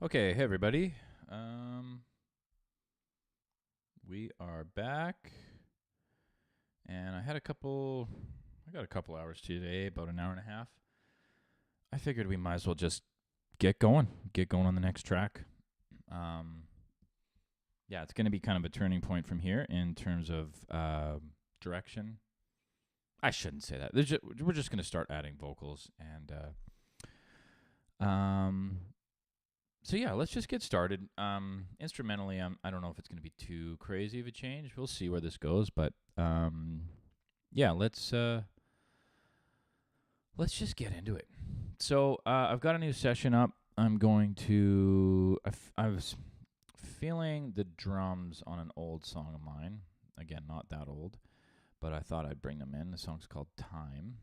Okay, hey everybody. We are back, and I got a couple hours today, about an hour and a half. I figured we might as well just get going on the next track. Um, yeah, it's going to be kind of a turning point from here in terms of direction. I shouldn't say that. We're just going to start adding vocals, and so yeah, let's just get started. Instrumentally, I don't know if it's going to be too crazy of a change. We'll see where this goes, but yeah, let's just get into it. So I've got a new session up. I'm going to. I was feeling the drums on an old song of mine. Again, not that old, but I thought I'd bring them in. The song's called Time.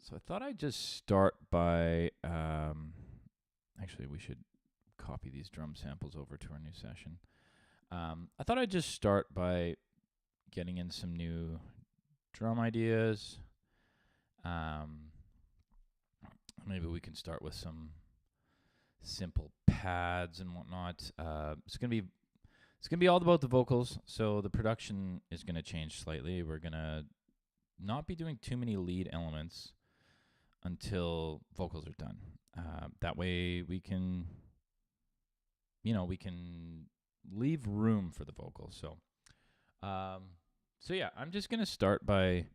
So I thought I'd just start by. Actually, we should copy these drum samples over to our new session. I thought I'd just start by getting in some new drum ideas. Maybe we can start with some simple pads and whatnot. It's gonna be all about the vocals, so the production is gonna change slightly. We're gonna not be doing too many lead elements until vocals are done. That way we can leave room for the vocals. So yeah, I'm just gonna start by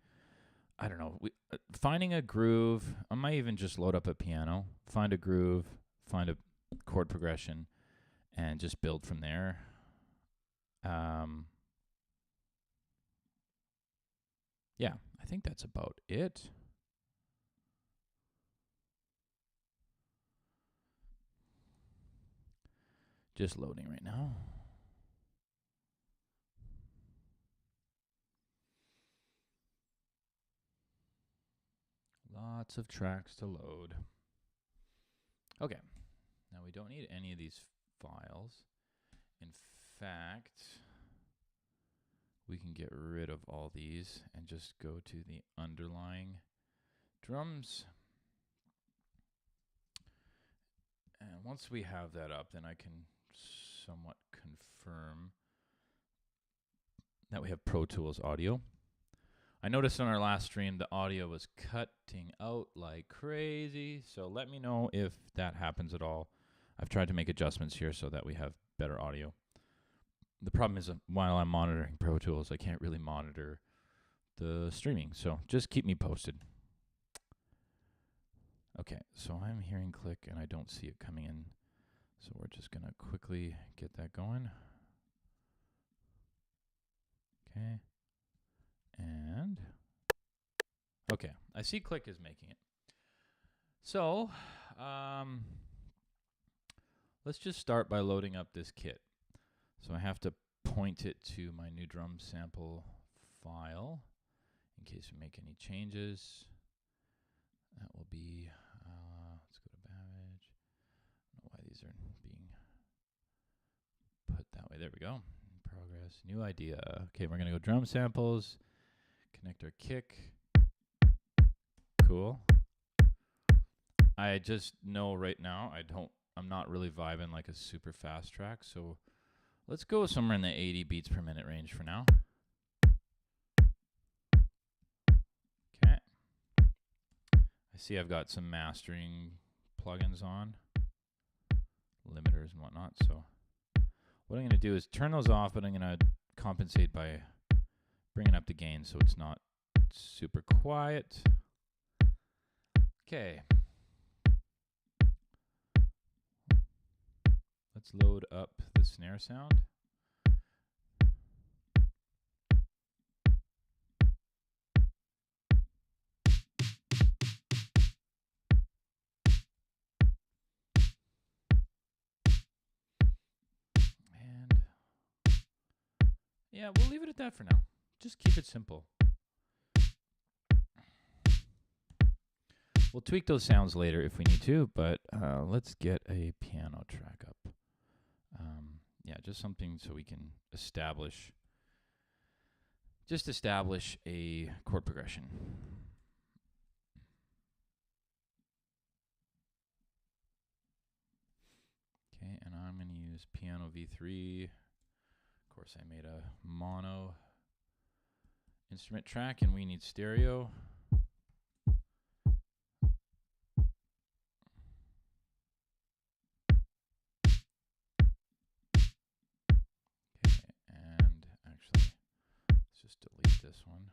finding a groove. I might even just load up a piano, find a groove, find a chord progression, and just build from there. Yeah, I think that's about it. Just loading right now. Lots of tracks to load. Okay, now we don't need any of these files. In fact, we can get rid of all these and just go to the underlying drums. And once we have that up, then I can somewhat confirm that we have Pro Tools audio. I noticed on our last stream the audio was cutting out like crazy, so let me know if that happens at all. I've tried to make adjustments here so that we have better audio. The problem is while I'm monitoring Pro Tools, I can't really monitor the streaming, so just keep me posted. Okay, so I'm hearing click and I don't see it coming in, so we're just going to quickly get that going. Okay. And okay, I see click is making it. So let's just start by loading up this kit. So I have to point it to my new drum sample file in case we make any changes. That will be, let's go to Babbage. I don't know why these are being put that way. There we go. Progress, new idea. Okay, we're going to go drum samples, connect our kick. Cool. I just know right now I'm not really vibing like a super fast track, so let's go somewhere in the 80 beats per minute range for now. Okay. I see I've got some mastering plugins on, limiters and whatnot, so what I'm going to do is turn those off, but I'm going to compensate by bringing up the gain so it's not super quiet. Okay. Let's load up the snare sound. And yeah, we'll leave it at that for now. Just keep it simple. We'll tweak those sounds later if we need to, but let's get a piano track up. Yeah, just something so we can establish a chord progression. piano V3. Of course, I made a mono instrument track, and we need stereo. Okay, and actually, let's just delete this one.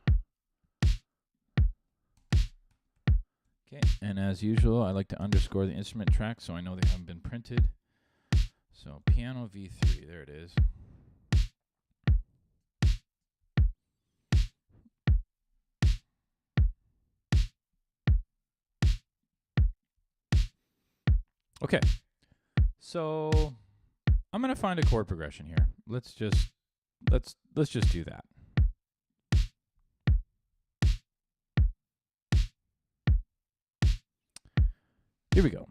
Okay, and as usual, I like to underscore the instrument track so I know they haven't been printed. So piano V3, there it is. Okay, so I'm gonna find a chord progression here. Let's just do that. Here we go.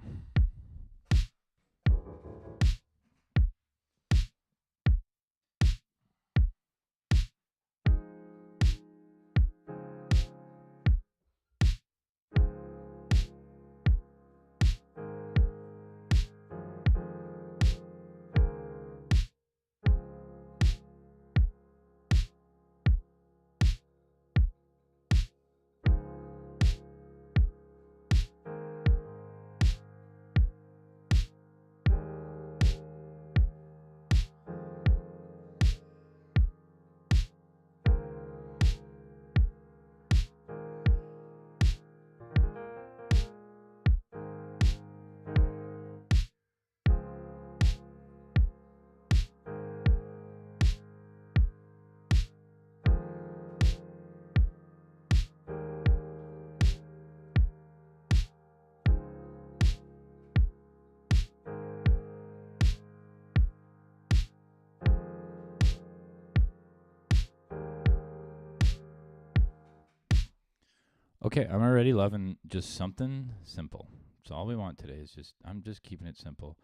Okay, I'm already loving just something simple. So all we want today is I'm just keeping it simple.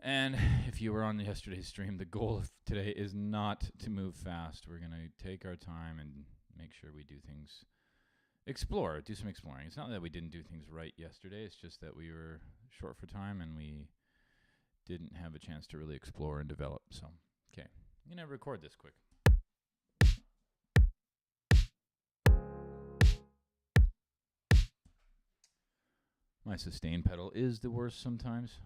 And if you were on yesterday's stream, the goal of today is not to move fast. We're going to take our time and make sure we do things, do some exploring. It's not that we didn't do things right yesterday. It's just that we were short for time and we didn't have a chance to really explore and develop. So, okay, I'm going to record this quick. My sustain pedal is the worst sometimes.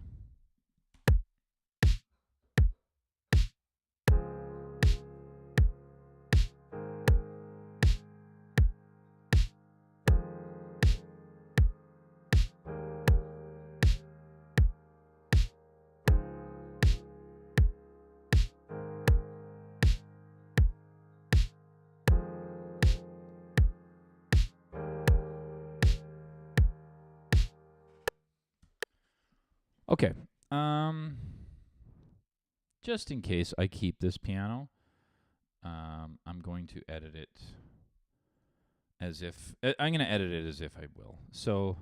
Okay. Just in case I keep this piano, I'm going to edit it as if I'm going to edit it as if I will. So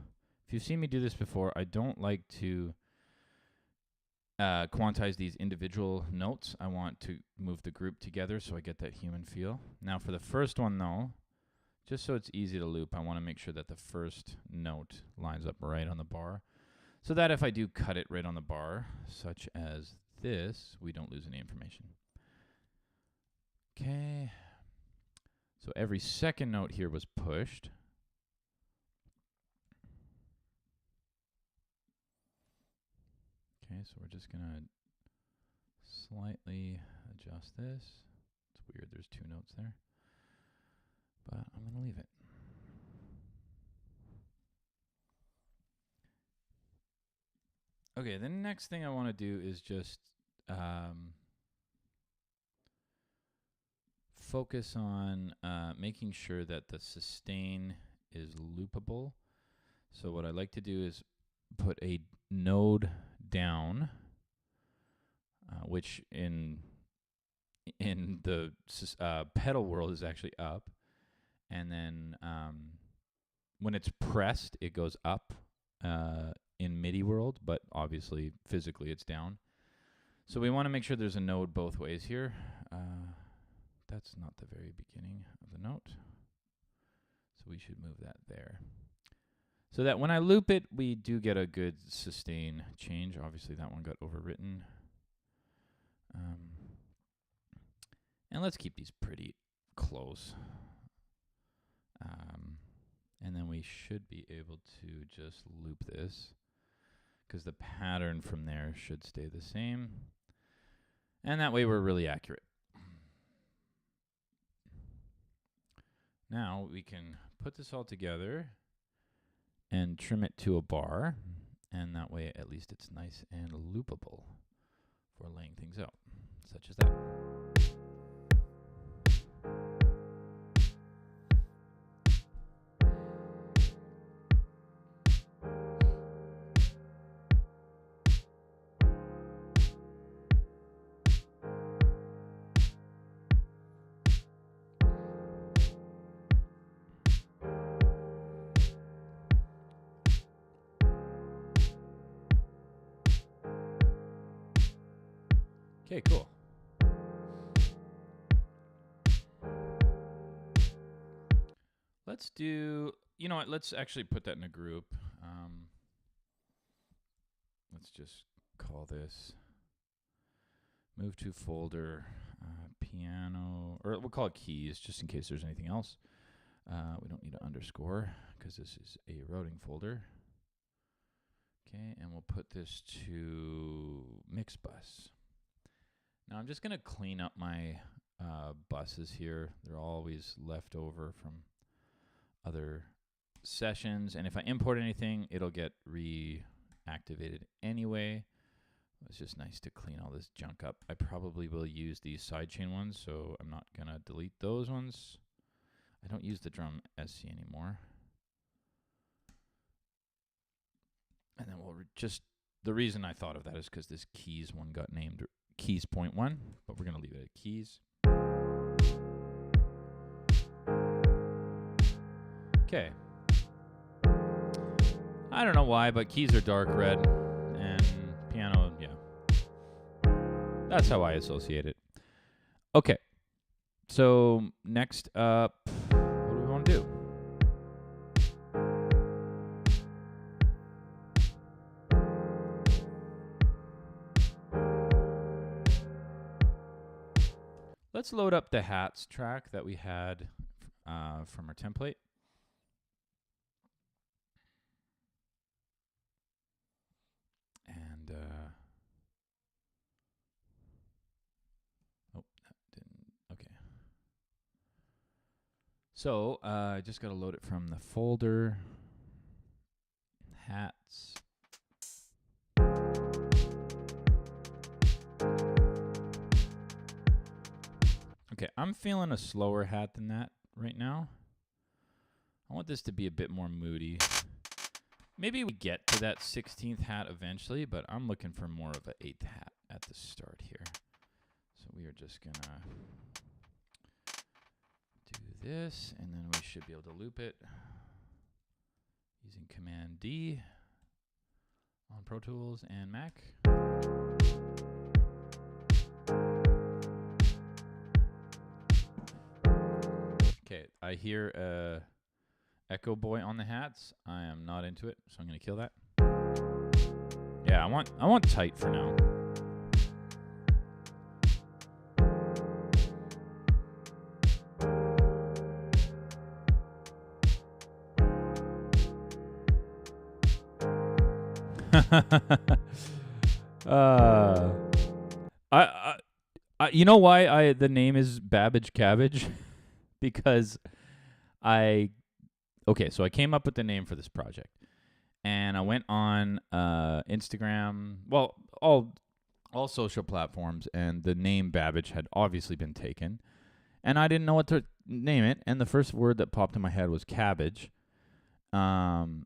if you've seen me do this before, I don't like to quantize these individual notes. I want to move the group together so I get that human feel. Now for the first one though, just so it's easy to loop, I want to make sure that the first note lines up right on the bar, so that if I do cut it right on the bar, such as this, we don't lose any information. Okay. So every second note here was pushed. Okay, so we're just going to slightly adjust this. It's weird, there's two notes there. But I'm going to leave it. Okay, the next thing I want to do is just focus on making sure that the sustain is loopable. So what I like to do is put a node down, which in the pedal world is actually up, and then when it's pressed, it goes up in MIDI world, but obviously physically it's down. So we want to make sure there's a node both ways here. That's not the very beginning of the note, so we should move that there. So that when I loop it, we do get a good sustain change. Obviously that one got overwritten. And let's keep these pretty close. And then we should be able to just loop this, because the pattern from there should stay the same. And that way we're really accurate. Now we can put this all together and trim it to a bar. And that way at least it's nice and loopable for laying things out, such as that. Okay, cool. Let's do, you know what, let's actually put that in a group. Let's just call this move to folder piano, or we'll call it keys just in case there's anything else. We don't need an underscore because this is a routing folder. Okay, and we'll put this to mix bus. Now I'm just going to clean up my buses here. They're always left over from other sessions. And if I import anything, it'll get reactivated anyway. It's just nice to clean all this junk up. I probably will use these sidechain ones, so I'm not going to delete those ones. I don't use the drum SC anymore. And then we'll just, the reason I thought of that is because this keys one got named keys 0.1, but we're going to leave it at keys. Okay. I don't know why, but keys are dark red, and piano, yeah. That's how I associate it. Okay. So next up, what do we want to do? Let's load up the hats track that we had from our template. And, oh, that didn't, okay. So I just got to load it from the folder, hats. Okay, I'm feeling a slower hat than that right now. I want this to be a bit more moody. Maybe we get to that 16th hat eventually, but I'm looking for more of an 8th hat at the start here. So we are just going to do this, and then we should be able to loop it using Command D on Pro Tools and Mac. Okay, I hear Echo Boy on the hats. I am not into it, so I'm gonna kill that. Yeah, I want tight for now. You know why the name is Babbage Cabbage? Because so I came up with the name for this project, and I went on Instagram, well, all social platforms, and the name Babbage had obviously been taken, and I didn't know what to name it, and the first word that popped in my head was cabbage, yeah,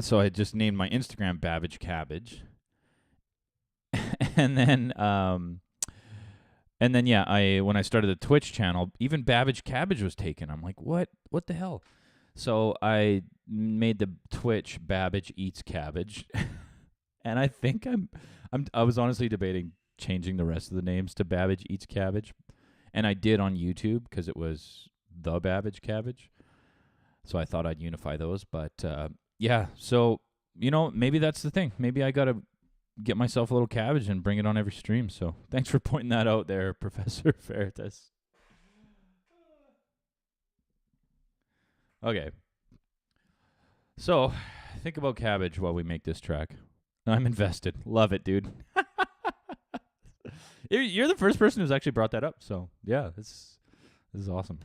so I just named my Instagram Babbage Cabbage, and then yeah, when I started the Twitch channel, even Babbage Cabbage was taken. I'm like, what the hell? So I made the Twitch Babbage Eats Cabbage, and I think I was honestly debating changing the rest of the names to Babbage Eats Cabbage, and I did on YouTube because it was the Babbage Cabbage. So I thought I'd unify those, but yeah. So maybe that's the thing. Maybe I gotta get myself a little cabbage and bring it on every stream. So thanks for pointing that out there, Professor Veritas. Okay. So think about cabbage while we make this track. I'm invested. Love it, dude. You're the first person who's actually brought that up. So yeah, this is awesome.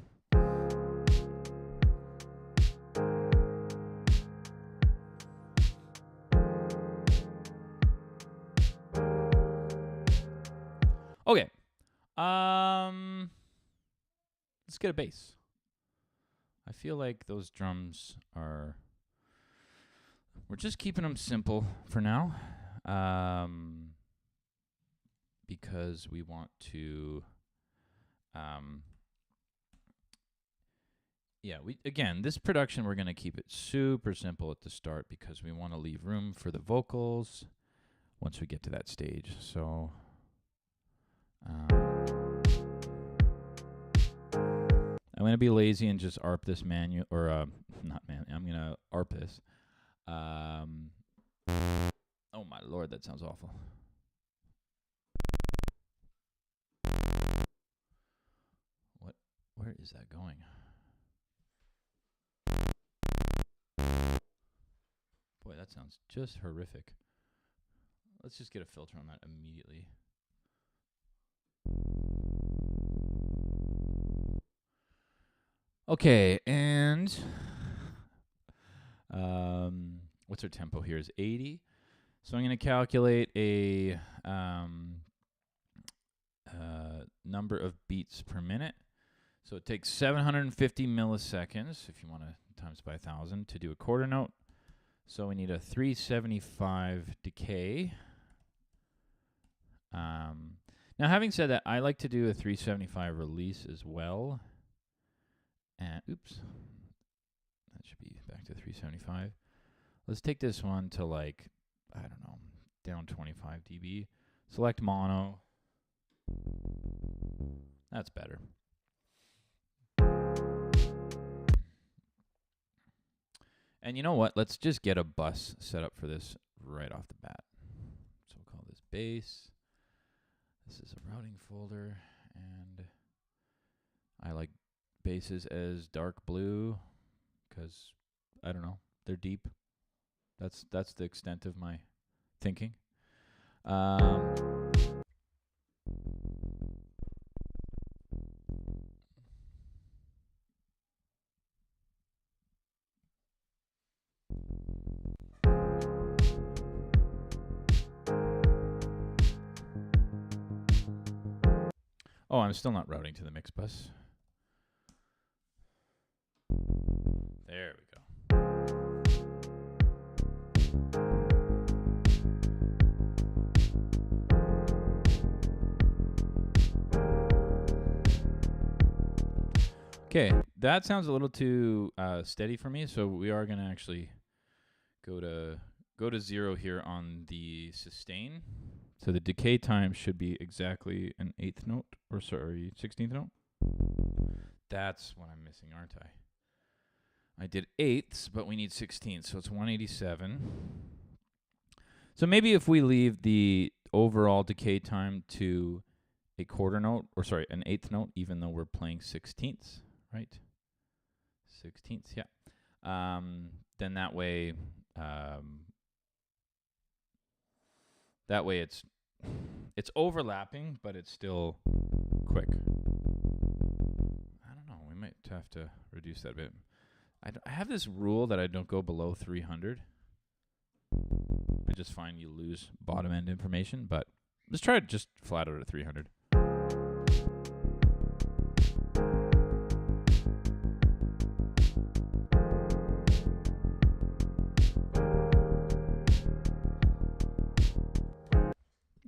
Okay. Let's get a bass. I feel like those drums are... We're just keeping them simple for now. Because we want to... this production, we're going to keep it super simple at the start because we want to leave room for the vocals once we get to that stage. So... I'm going to be lazy and just ARP this I'm going to ARP this. Oh my lord, that sounds awful. Where is that going? Boy, that sounds just horrific. Let's just get a filter on that immediately. Okay, and what's our tempo here? Is 80. So I'm going to calculate a number of beats per minute. So it takes 750 milliseconds, if you want to times by 1,000, to do a quarter note. So we need a 375 decay. Now, having said that, I like to do a 375 release as well. And oops, that should be back to 375. Let's take this one to like, I don't know, down 25 dB. Select mono. That's better. And you know what? Let's just get a bus set up for this right off the bat. So we'll call this bass. This is a routing folder, and I like basses as dark blue because, I don't know, they're deep. That's the extent of my thinking. Oh, I'm still not routing to the mix bus. There we go. Okay, that sounds a little too steady for me, so we are going to actually go to 0 here on the sustain. So the decay time should be exactly an 8th note, or sorry, 16th note. That's what I'm missing, aren't I? I did 8ths, but we need 16ths, so it's 187. So maybe if we leave the overall decay time to a quarter note, or sorry, an 8th note, even though we're playing 16ths, right? 16ths, yeah. Then that way it's overlapping, but it's still quick. I don't know. We might have to reduce that a bit. I have this rule that I don't go below 300. I just find you lose bottom end information, but let's try it just flat out at 300.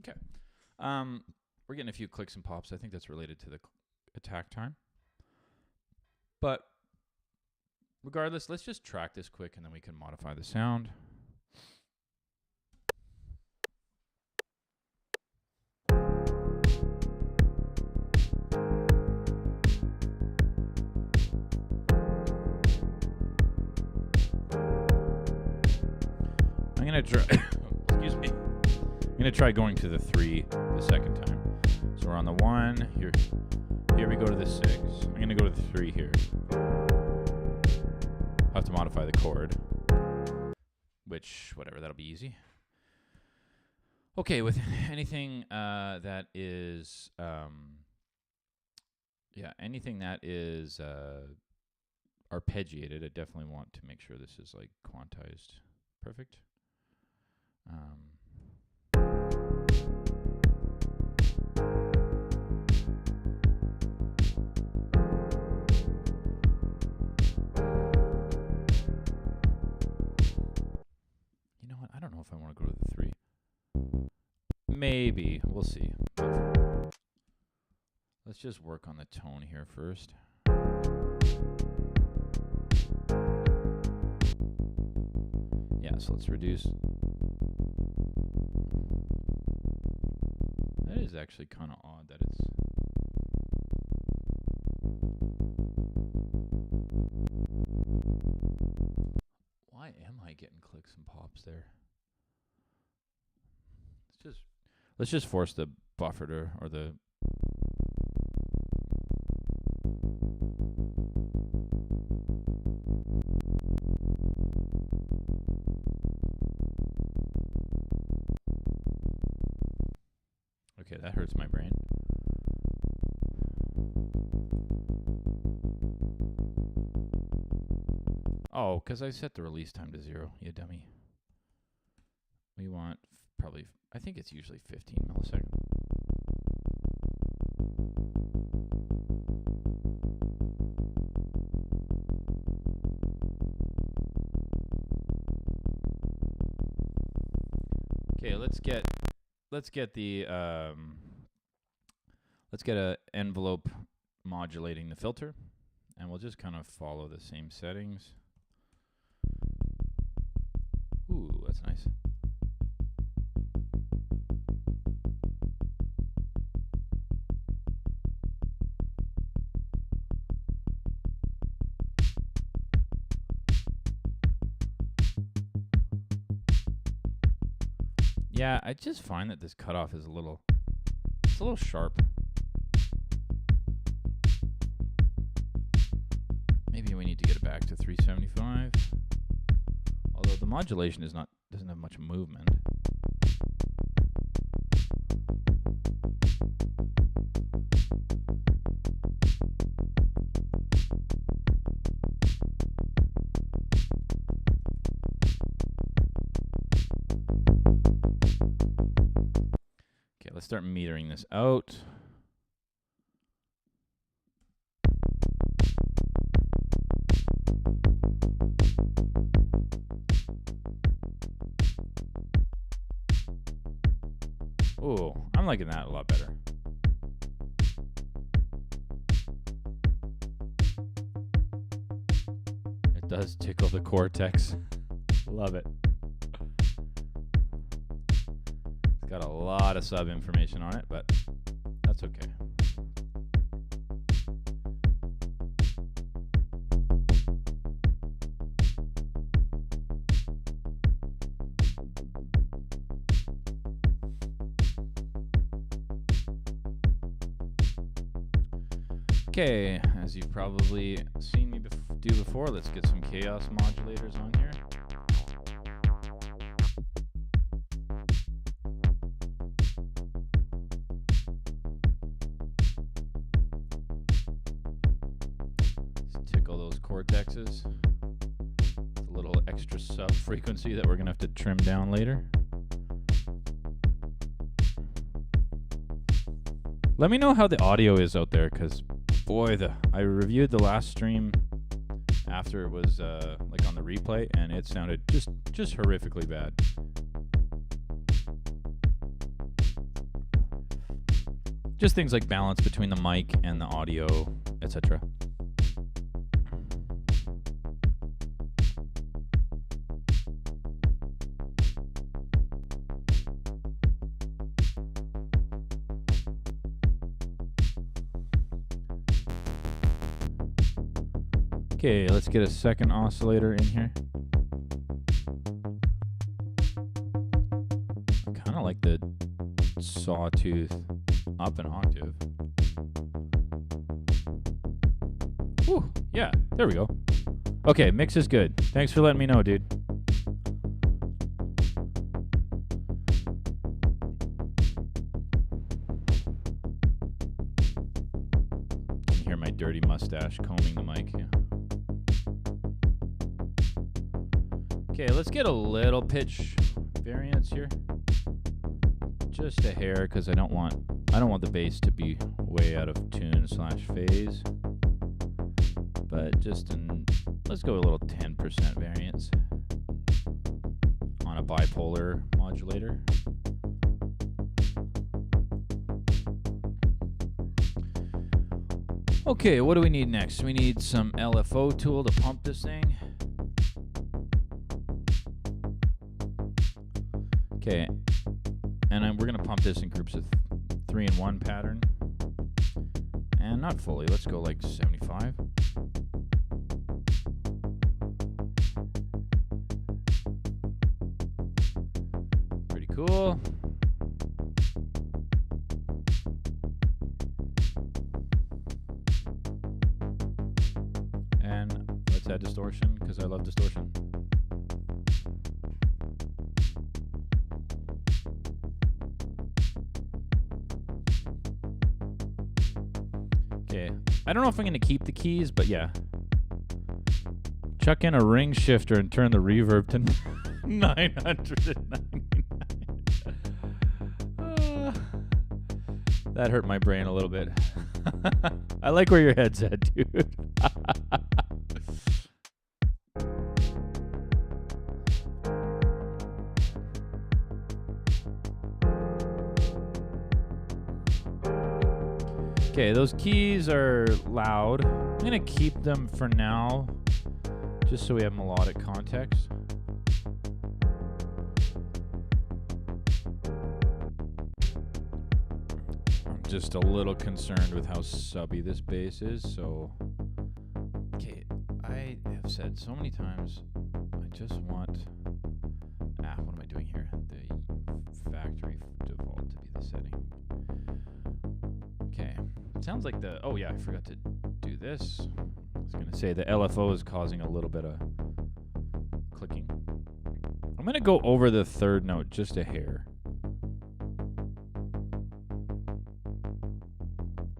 Okay. We're getting a few clicks and pops. I think that's related to the attack time. But regardless, let's just track this quick and then we can modify the sound. I'm going to excuse me. I'm going to try going to the 3 the second time. So we're on the 1. Here we go to the 6. I'm going to go to the 3 here. I'll have to modify the chord. Which, whatever, that'll be easy. Okay, with anything that is... anything that is arpeggiated, I definitely want to make sure this is like quantized. Perfect. You know what? I don't know if I want to go to the 3. Maybe. We'll see. Let's just work on the tone here first. Yeah, so let's reduce. That is actually kind of odd that it's... Why am I getting clicks and pops there? Let's just force the buffer to, or the... Okay, that hurts my brain. Oh, because I set the release time to 0, you dummy. We want probably, I think it's usually 15 milliseconds. Okay, let's get the let's get a envelope modulating the filter, and we'll just kind of follow the same settings. Ooh, that's nice. Yeah, I just find that this cutoff is it's a little sharp. Maybe we need to get it back to 375. Although the modulation doesn't have much movement. Let's start metering this out. Oh, I'm liking that a lot better. It does tickle the cortex. Love it. Got a lot of sub information on it, but that's okay. Okay, as you've probably seen me do before, let's get some chaos modulators on here. Cortexes. It's a little extra sub frequency that we're gonna have to trim down later. Let me know how the audio is out there, because boy, I reviewed the last stream after it was like on the replay, and it sounded just horrifically bad. Just things like balance between the mic and the audio, etc. Okay, let's get a second oscillator in here. I kind of like the sawtooth up an octave. Whew, yeah, there we go. Okay, mix is good. Thanks for letting me know, dude. You can hear my dirty mustache combing the mic. Yeah. Okay, let's get a little pitch variance here. Just a hair, because I don't want the bass to be way out of tune / phase. But let's go a little 10% variance on a bipolar modulator. Okay, what do we need next? We need some LFO tool to pump this thing. Okay, and we're going to pump this in groups of 3-in-1 pattern. And not fully, let's go like 75. Pretty cool. And let's add distortion, because I love distortion. Okay, I don't know if I'm going to keep the keys, but yeah. Chuck in a ring shifter and turn the reverb to 999. That hurt my brain a little bit. I like where your head's at, dude. Okay, those keys are loud. I'm going to keep them for now, just so we have melodic context. I'm just a little concerned with how subby this bass is, so... Okay, I have said so many times, I just want... what am I doing here? The factory default to be the setting. Okay. Sounds like the... Oh, yeah, I forgot to do this. I was going to say the LFO is causing a little bit of clicking. I'm going to go over the third note just a hair.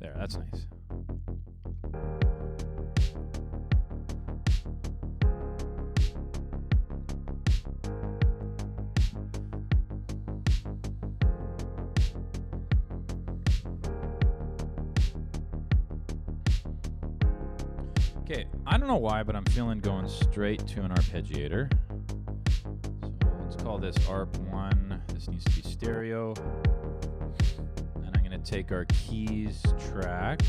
There, that's nice. Okay, I don't know why, but I'm feeling going straight to an arpeggiator. So let's call this ARP1. This needs to be stereo. And I'm going to take our keys track,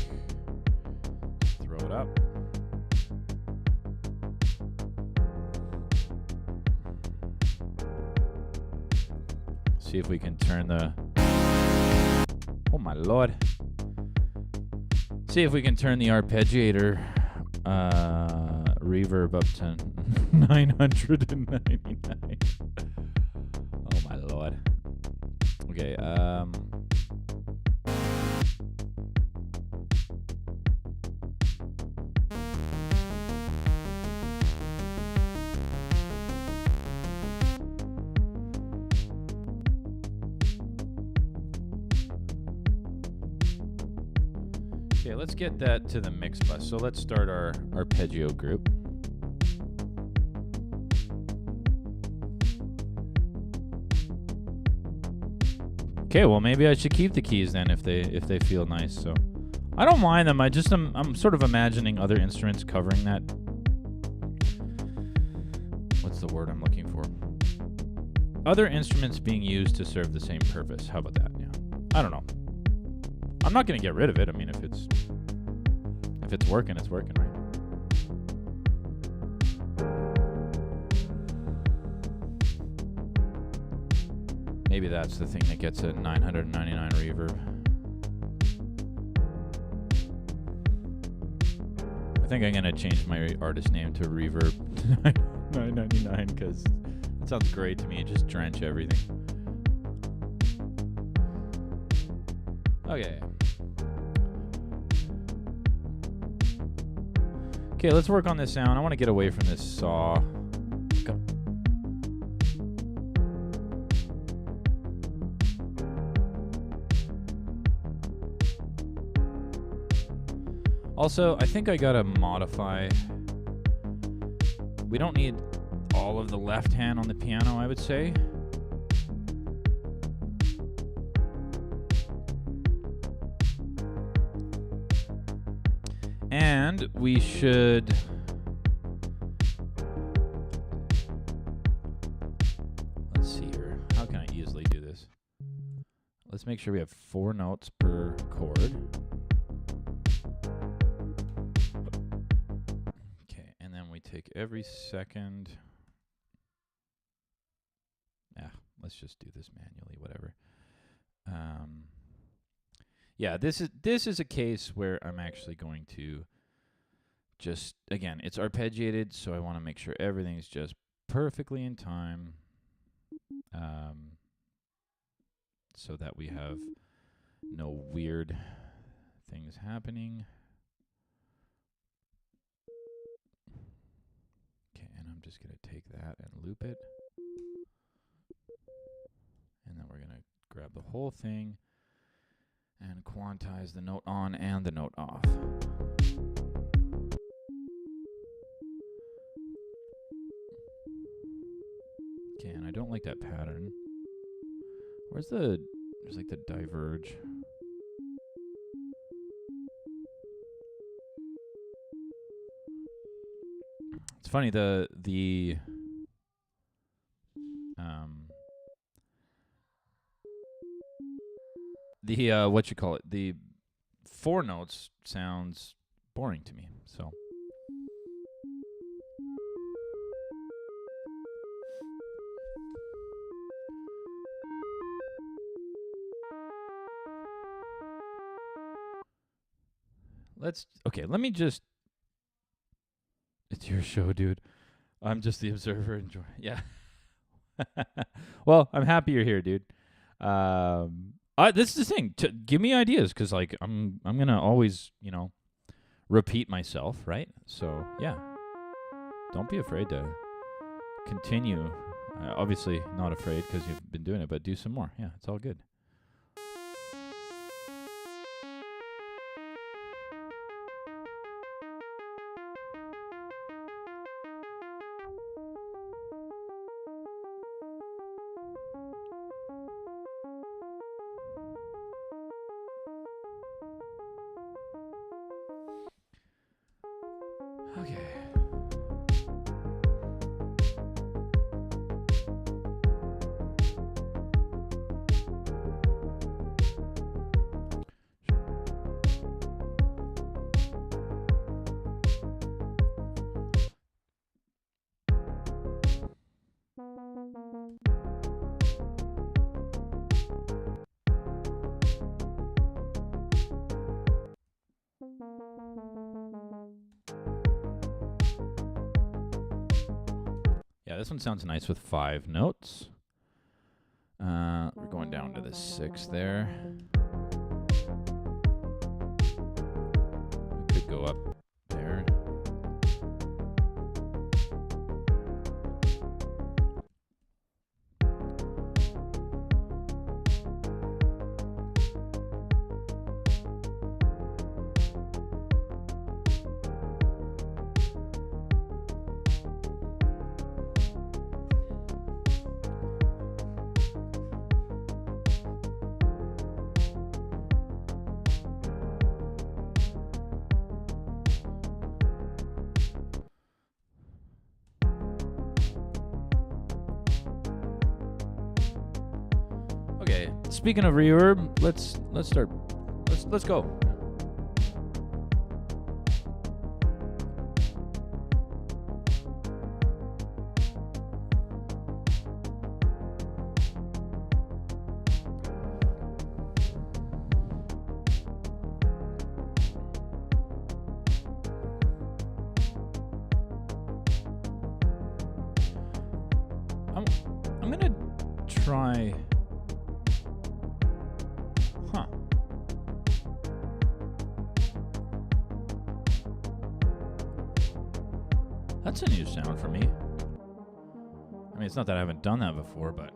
throw it up. See if we can turn the... Oh my lord. See if we can turn the arpeggiator reverb up to 999. Oh my lord. Okay, okay, let's get that to the mix bus. So let's start our arpeggio group. Okay, well maybe I should keep the keys then if they feel nice. So I don't mind them. I'm sort of imagining other instruments covering that. What's the word I'm looking for? Other instruments being used to serve the same purpose. How about that? Yeah. I don't know. I'm not going to get rid of it. I mean, if it's working, it's working, right? Maybe that's the thing that gets a 999 reverb. I think I'm going to change my artist name to Reverb 999 because it sounds great to me. Just drench everything. Okay. Okay, let's work on this sound. I want to get away from this saw. Go. Also, I think I gotta modify. We don't need all of the left hand on the piano, I would say. And we should let's see here. How can I easily do this? Let's make sure we have 4 notes per chord. Okay, and then we take every second. Let's just do this manually, whatever. Yeah, this is a case where I'm actually going to just, again, it's arpeggiated, so I want to make sure everything's just perfectly in time, so that we have no weird things happening. Okay, and I'm just going to take that and loop it. And then we're going to grab the whole thing and quantize the note on and the note off. Okay, and I don't like that pattern. There's like the diverge. It's funny, the what you call it, the 4 notes sounds boring to me, so. Let me just, it's your show, dude. I'm just the observer. Enjoy. Yeah. Well, I'm happy you're here, dude. This is the thing. Give me ideas, because like I'm gonna always, repeat myself, right? So yeah, don't be afraid to continue. Obviously not afraid because you've been doing it, but do some more. Yeah, it's all good. Okay. Yeah, this one sounds nice with 5 notes. We're going down to the 6 there. We could go up there. Okay, speaking of reverb, let's start. Let's go. I'm gonna try. That's a new sound for me. I mean, it's not that I haven't done that before, but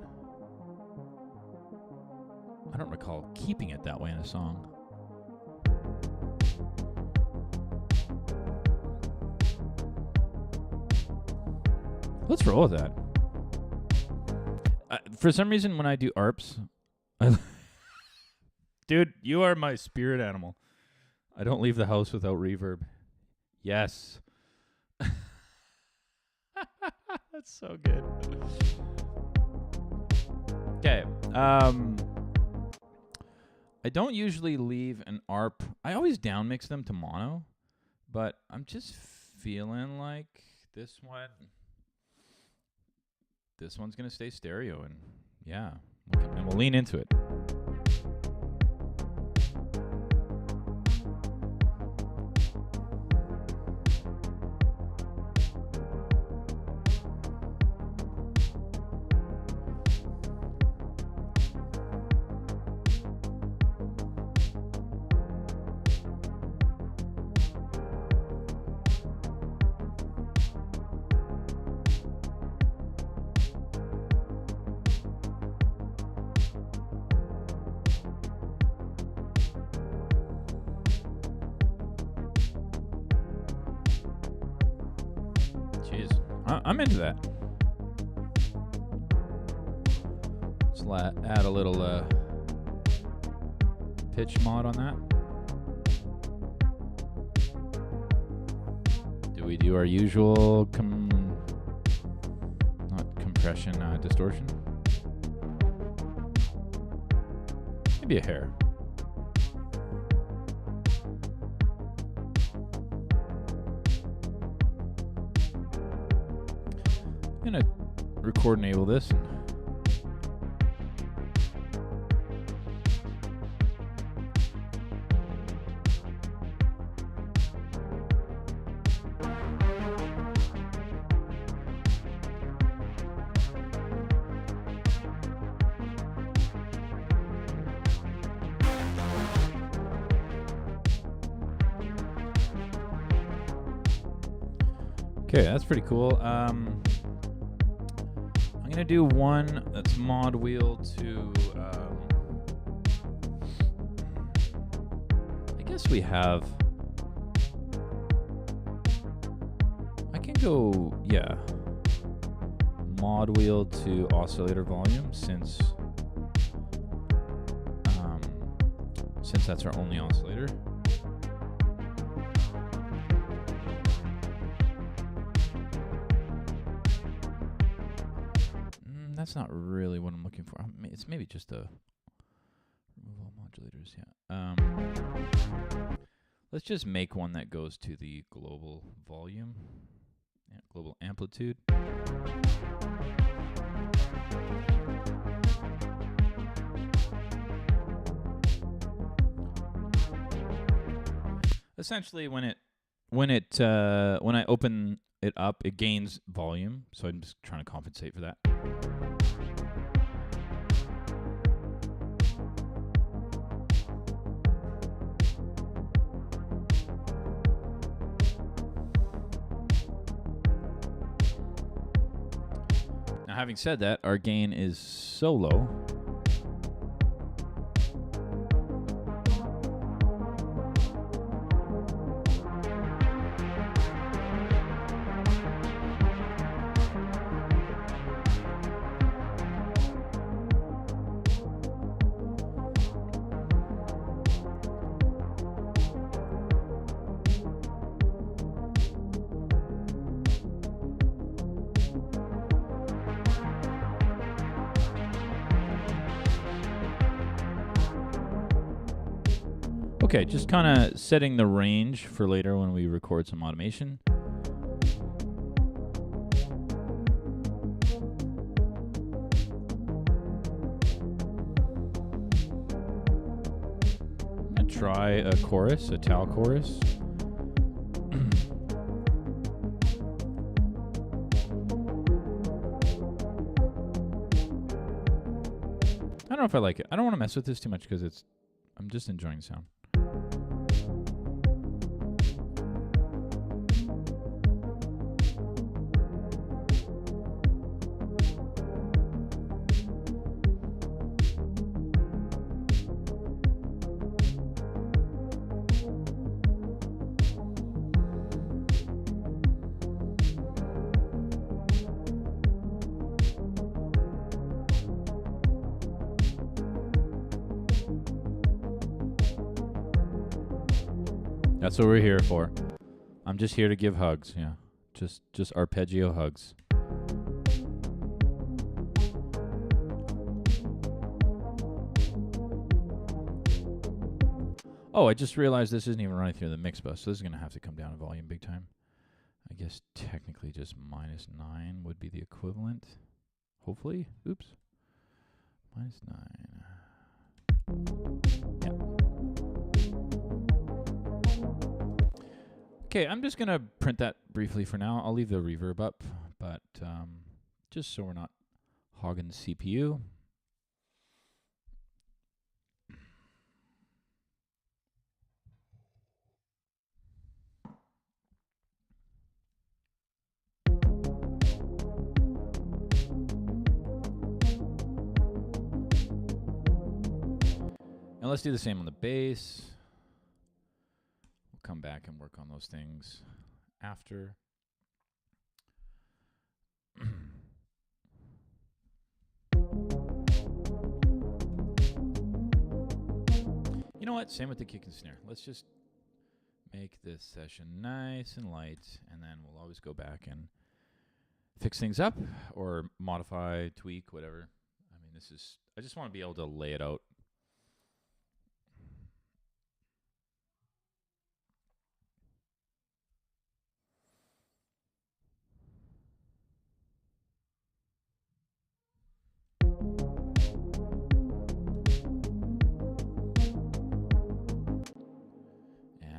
I don't recall keeping it that way in a song. Let's roll with that. For some reason, when I do ARPs, dude, you are my spirit animal. I don't leave the house without reverb. Yes. That's so good. Okay. I don't usually leave an ARP. I always downmix them to mono, but I'm just feeling like this one's going to stay stereo, and yeah, and we'll lean into it. I'm into that. Let's add a little pitch mod on that. Do we do our usual not compression, distortion? Maybe a hair. I'm gonna record enable this. Okay, that's pretty cool. I'm gonna do one that's mod wheel to. I guess we have. I can go, yeah. Mod wheel to oscillator volume since that's our only oscillator. That's not really what I'm looking for. It's maybe just a remove all modulators. Yeah. Let's just make one that goes to the global volume, global amplitude. Essentially, when I open it up, it gains volume. So I'm just trying to compensate for that. Now, having said that, our gain is so low. Okay, just kind of setting the range for later when we record some automation. I'm gonna try a chorus, a tal chorus. I don't know if I like it. I don't want to mess with this too much because I'm just enjoying the sound. That's what we're here for. I'm just here to give hugs, yeah. Just arpeggio hugs. Oh, I just realized this isn't even running through the mix bus, so this is going to have to come down in volume big time. I guess technically just -9 would be the equivalent. Hopefully. Oops. -9. Yeah. Okay, I'm just going to print that briefly for now. I'll leave the reverb up, but just so we're not hogging the CPU. And let's do the same on the bass. We'll come back and work on those things after. You know what? Same with the kick and snare. Let's just make this session nice and light, and then we'll always go back and fix things up or modify, tweak, whatever. I mean, I just want to be able to lay it out.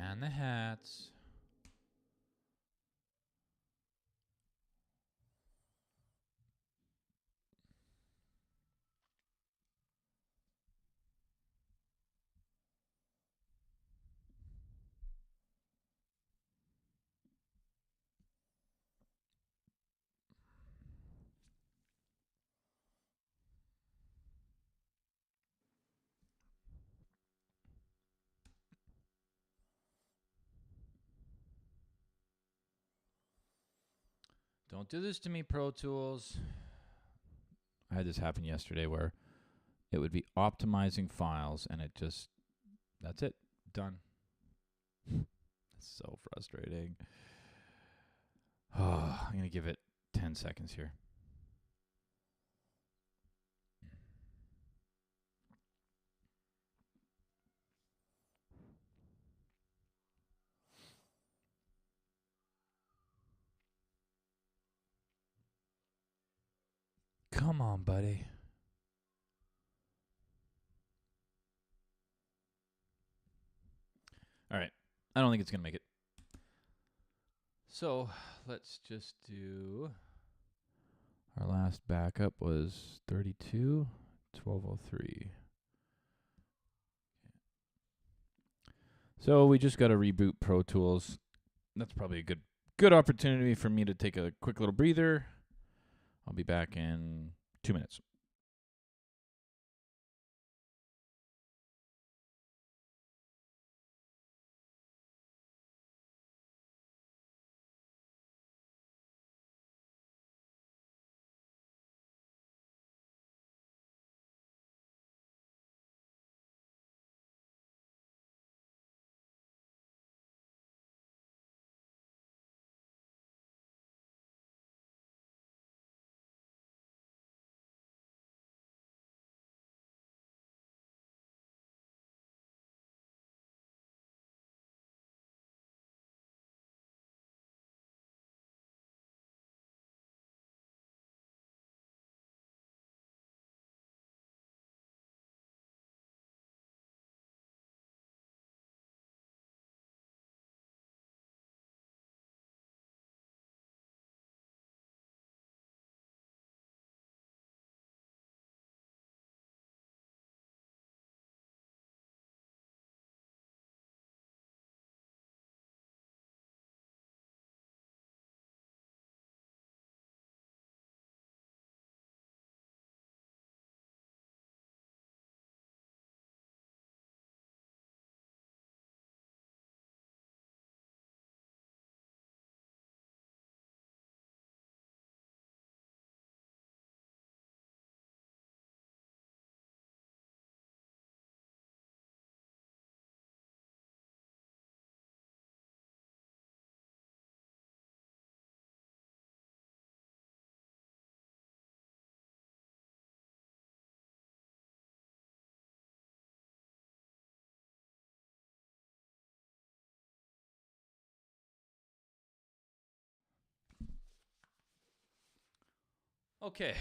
And the hats. Don't do this to me, Pro Tools. I had this happen yesterday where it would be optimizing files and that's it, done. That's so frustrating. Oh, I'm going to give it 10 seconds here. Come on, buddy. All right. I don't think it's going to make it. So let's just do... Our last backup was 32, 1203. So we just got to reboot Pro Tools. That's probably a good opportunity for me to take a quick little breather. I'll be back in 2 minutes. Okay.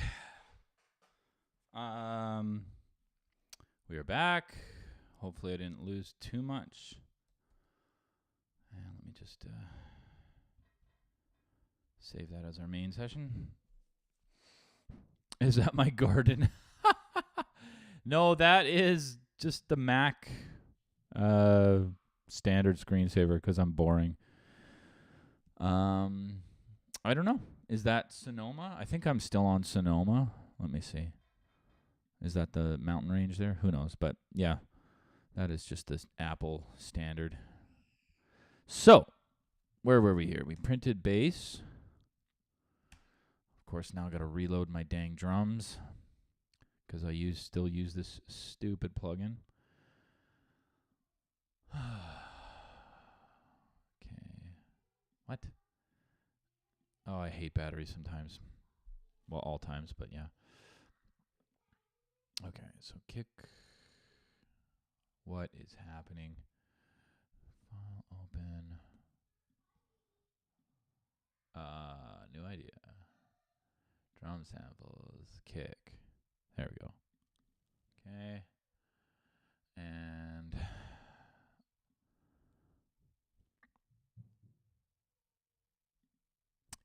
We are back. Hopefully I didn't lose too much. And let me just save that as our main session. Is that my garden? No, that is just the Mac standard screensaver because I'm boring. I don't know. Is that Sonoma? I think I'm still on Sonoma. Let me see. Is that the mountain range there? Who knows? But yeah, that is just this Apple standard. So, where were we here? We printed bass. Of course, now I got to reload my dang drums because I still use this stupid plugin. Okay. What? Oh, I hate batteries sometimes. Well, all times, but yeah. Okay, so kick. What is happening? File open. New idea. Drum samples, kick. There we go. Okay. And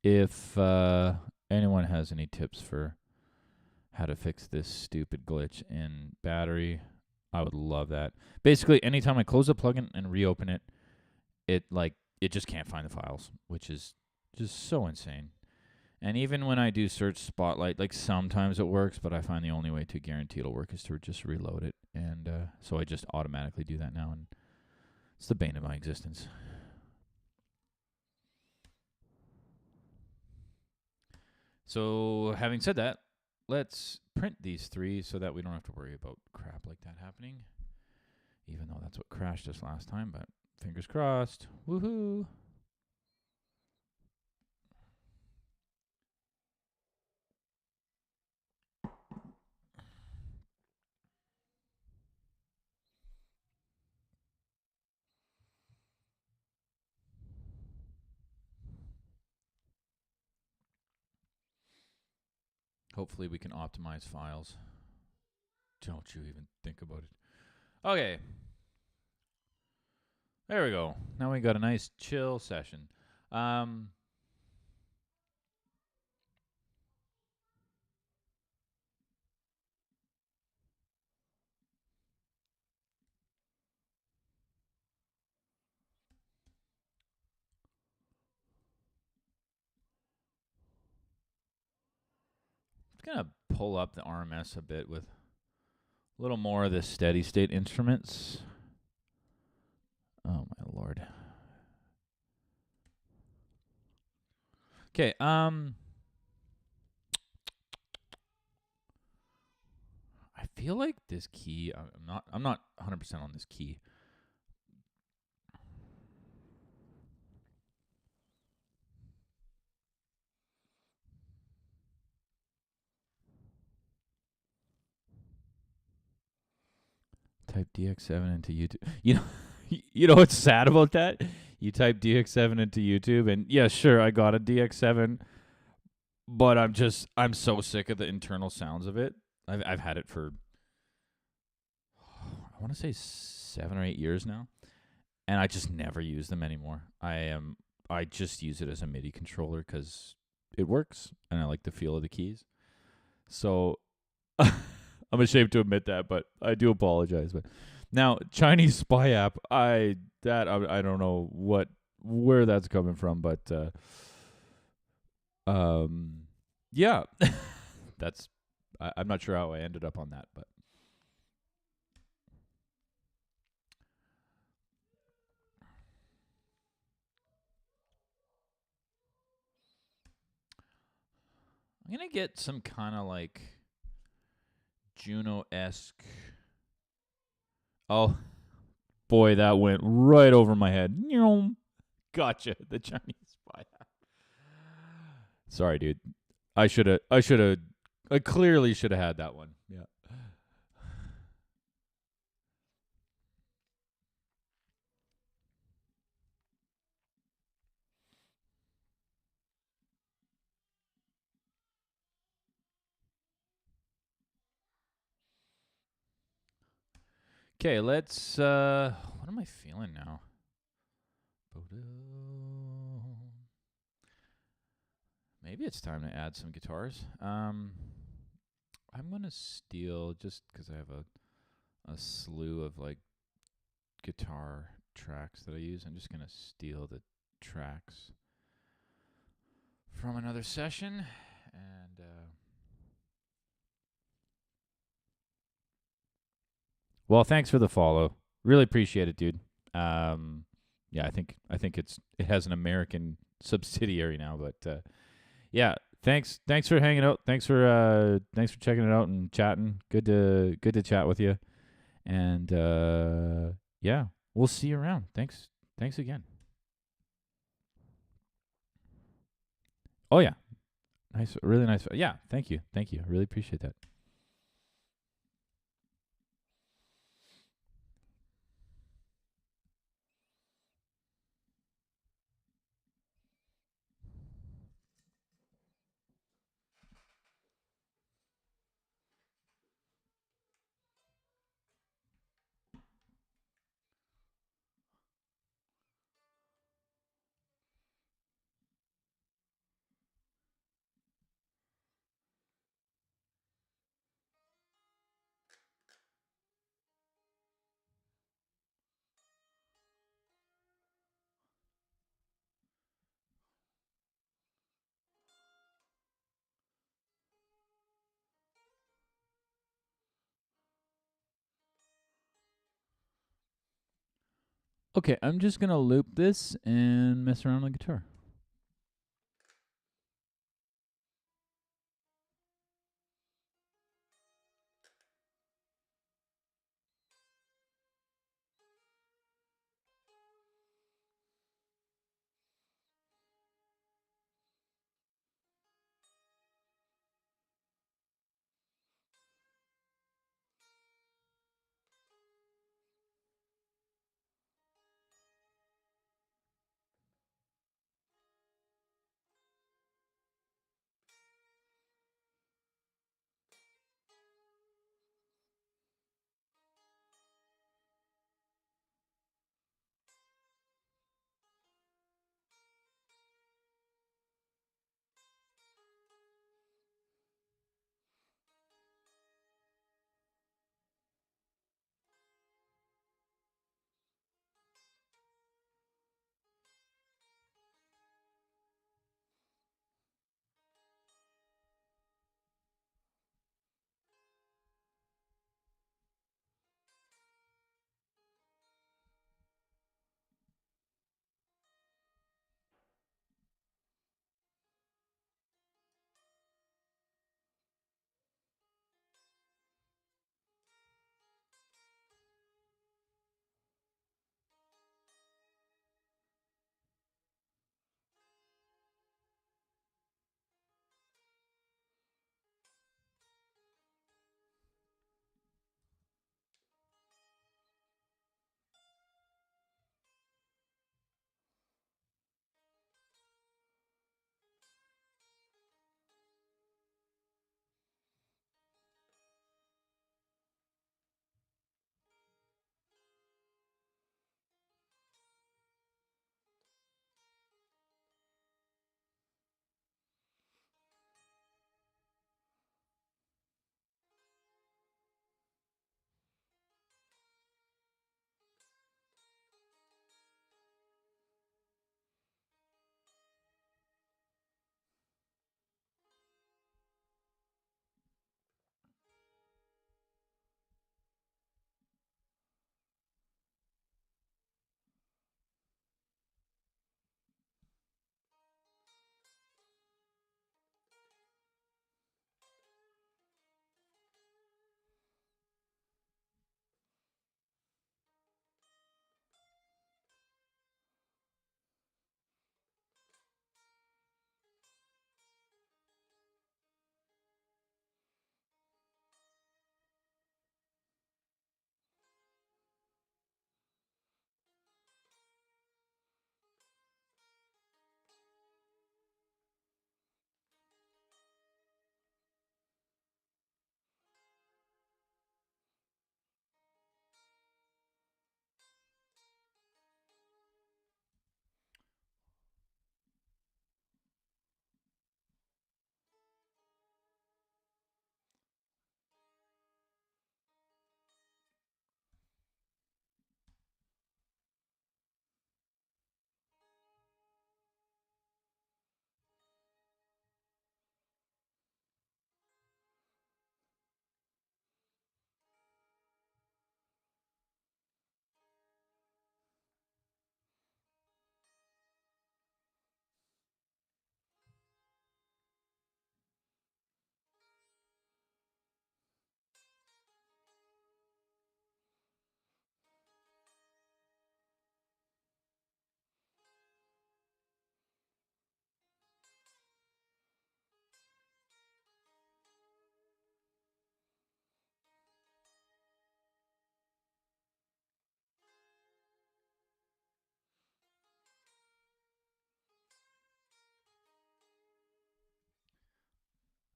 if anyone has any tips for how to fix this stupid glitch in battery, I would love that. Basically, anytime I close a plugin and reopen it, it just can't find the files, which is just so insane. And even when I do search Spotlight, like sometimes it works, but I find the only way to guarantee it'll work is to just reload it. And so I just automatically do that now, and it's the bane of my existence. So having said that, let's print these three so that we don't have to worry about crap like that happening. Even though that's what crashed us last time, but fingers crossed. Woohoo! Hopefully we can optimize files. Don't you even think about it. Okay. There we go. Now we got a nice chill session. I'm going to pull up the RMS a bit with a little more of the steady state instruments. Oh my lord. Okay, I feel like this key, I'm not 100% on this key. Type DX7 into YouTube. You know what's sad about that? You type DX7 into YouTube, and yeah, sure, I got a DX7, but I'm so sick of the internal sounds of it. I've had it for I want to say 7 or 8 years now, and I just never use them anymore. I just use it as a MIDI controller because it works, and I like the feel of the keys. So I'm ashamed to admit that, but I do apologize. But now, Chinese spy app, I don't know where that's coming from, but yeah, that's I'm not sure how I ended up on that, but I'm gonna get some kind of like Juno-esque. Oh boy, that went right over my head. Gotcha, the Chinese spy app. Sorry, dude. I clearly should have had that one. Yeah. Okay, let's. What am I feeling now? Maybe it's time to add some guitars. I'm gonna steal just because I have a slew of like guitar tracks that I use. I'm just gonna steal the tracks from another session and. Well, thanks for the follow. Really appreciate it, dude. Yeah, I think it has an American subsidiary now, but yeah, thanks for hanging out. Thanks for checking it out and chatting. Good to chat with you. And yeah, we'll see you around. Thanks again. Oh yeah, nice, really nice. Yeah, thank you. I really appreciate that. Okay, I'm just gonna loop this and mess around on the guitar.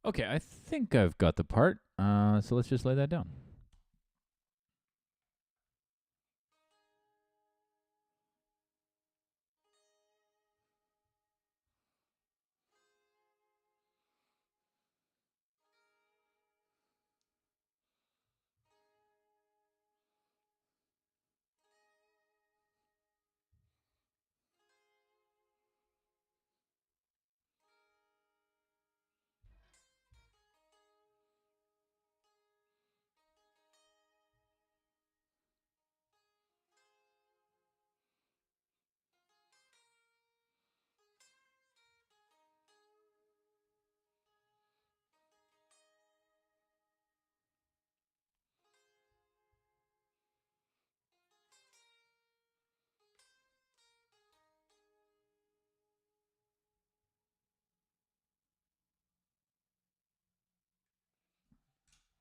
Okay, I think I've got the part. So let's just lay that down.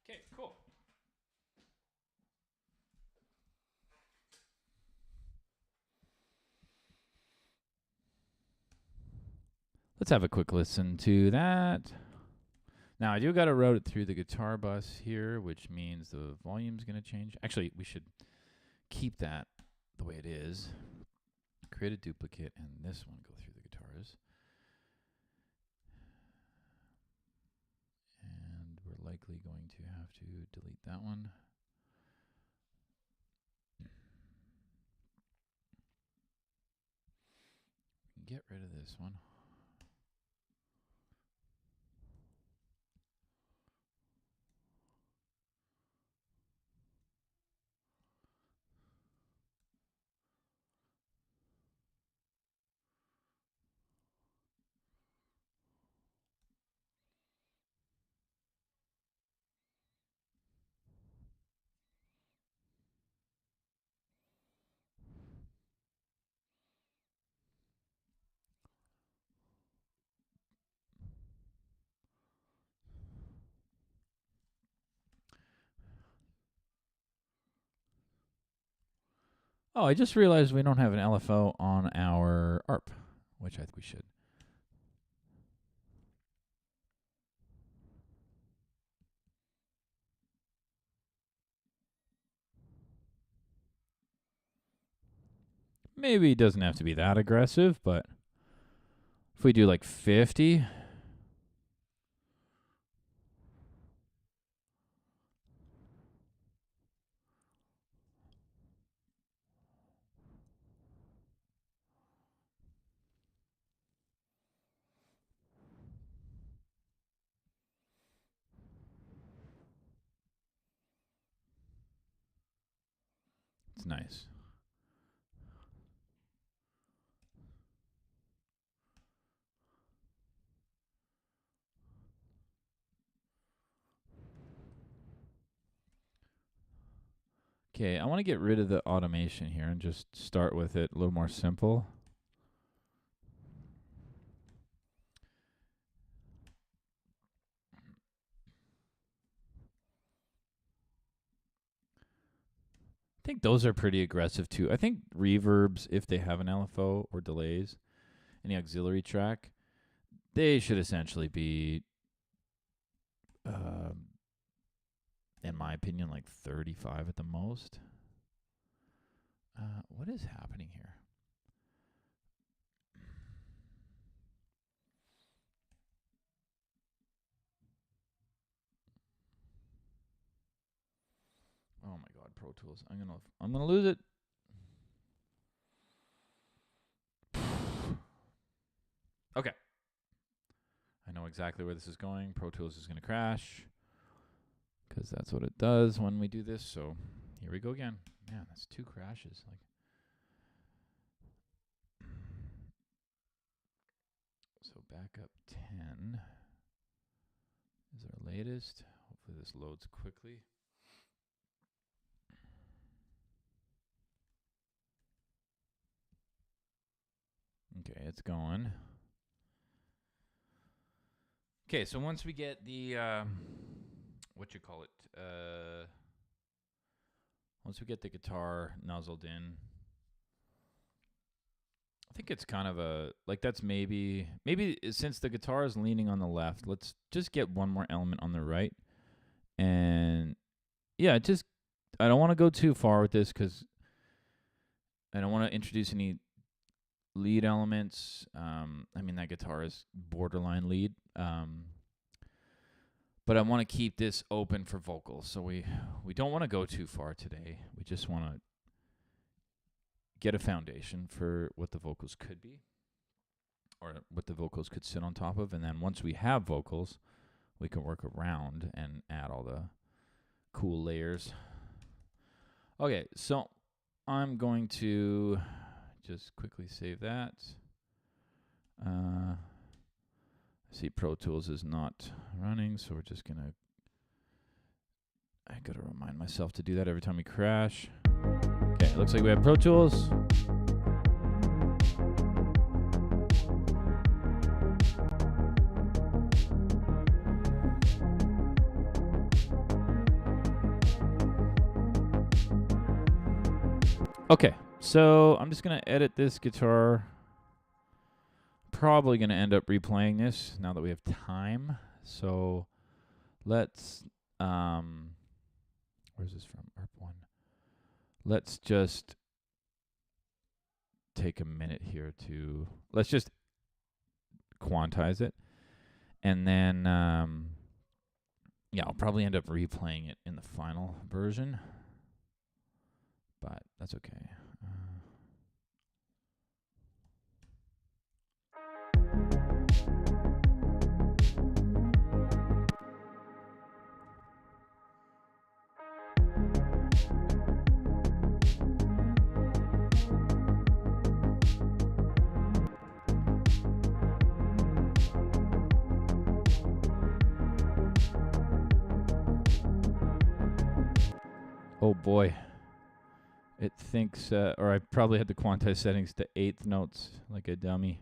Okay, cool. Let's have a quick listen to that. Now, I do got to route it through the guitar bus here, which means the volume's going to change. Actually, we should keep that the way it is. Create a duplicate, and this one go through the guitars. And we're likely going to have to delete that one. Get rid of this one. Oh, I just realized we don't have an LFO on our ARP, which I think we should. Maybe it doesn't have to be that aggressive, but if we do like 50, it's nice. Okay, I want to get rid of the automation here and just start with it a little more simple. I think those are pretty aggressive too. I think reverbs, if they have an LFO or delays, any auxiliary track, they should essentially be, in my opinion, like 35 at the most. What is happening here? Oh my God, Pro Tools! I'm gonna lose it. Okay, I know exactly where this is going. Pro Tools is gonna crash because that's what it does when we do this. So here we go again. Man, that's 2 crashes. Like, so backup 10 is our latest. Hopefully this loads quickly. Okay, it's going. Okay, so once we get the once we get the guitar nuzzled in, I think it's kind of that's maybe since the guitar is leaning on the left, let's just get one more element on the right. And yeah, I don't want to go too far with this because I don't want to introduce any lead elements. I mean, that guitar is borderline lead. But I want to keep this open for vocals. So we don't want to go too far today. We just want to get a foundation for what the vocals could be or what the vocals could sit on top of. And then once we have vocals, we can work around and add all the cool layers. Okay, so I'm going to just quickly save that. I see Pro Tools is not running, so we're just going to... I got to remind myself to do that every time we crash. Okay, looks like we have Pro Tools. Okay, so I'm just going to edit this guitar. Probably going to end up replaying this now that we have time. So let's... where's this from? ARP1. Let's just take a minute here to... Let's just quantize it. And then, yeah, I'll probably end up replaying it in the final version. But that's okay. Oh boy. It thinks, or I probably had the quantize settings to 8th notes like a dummy.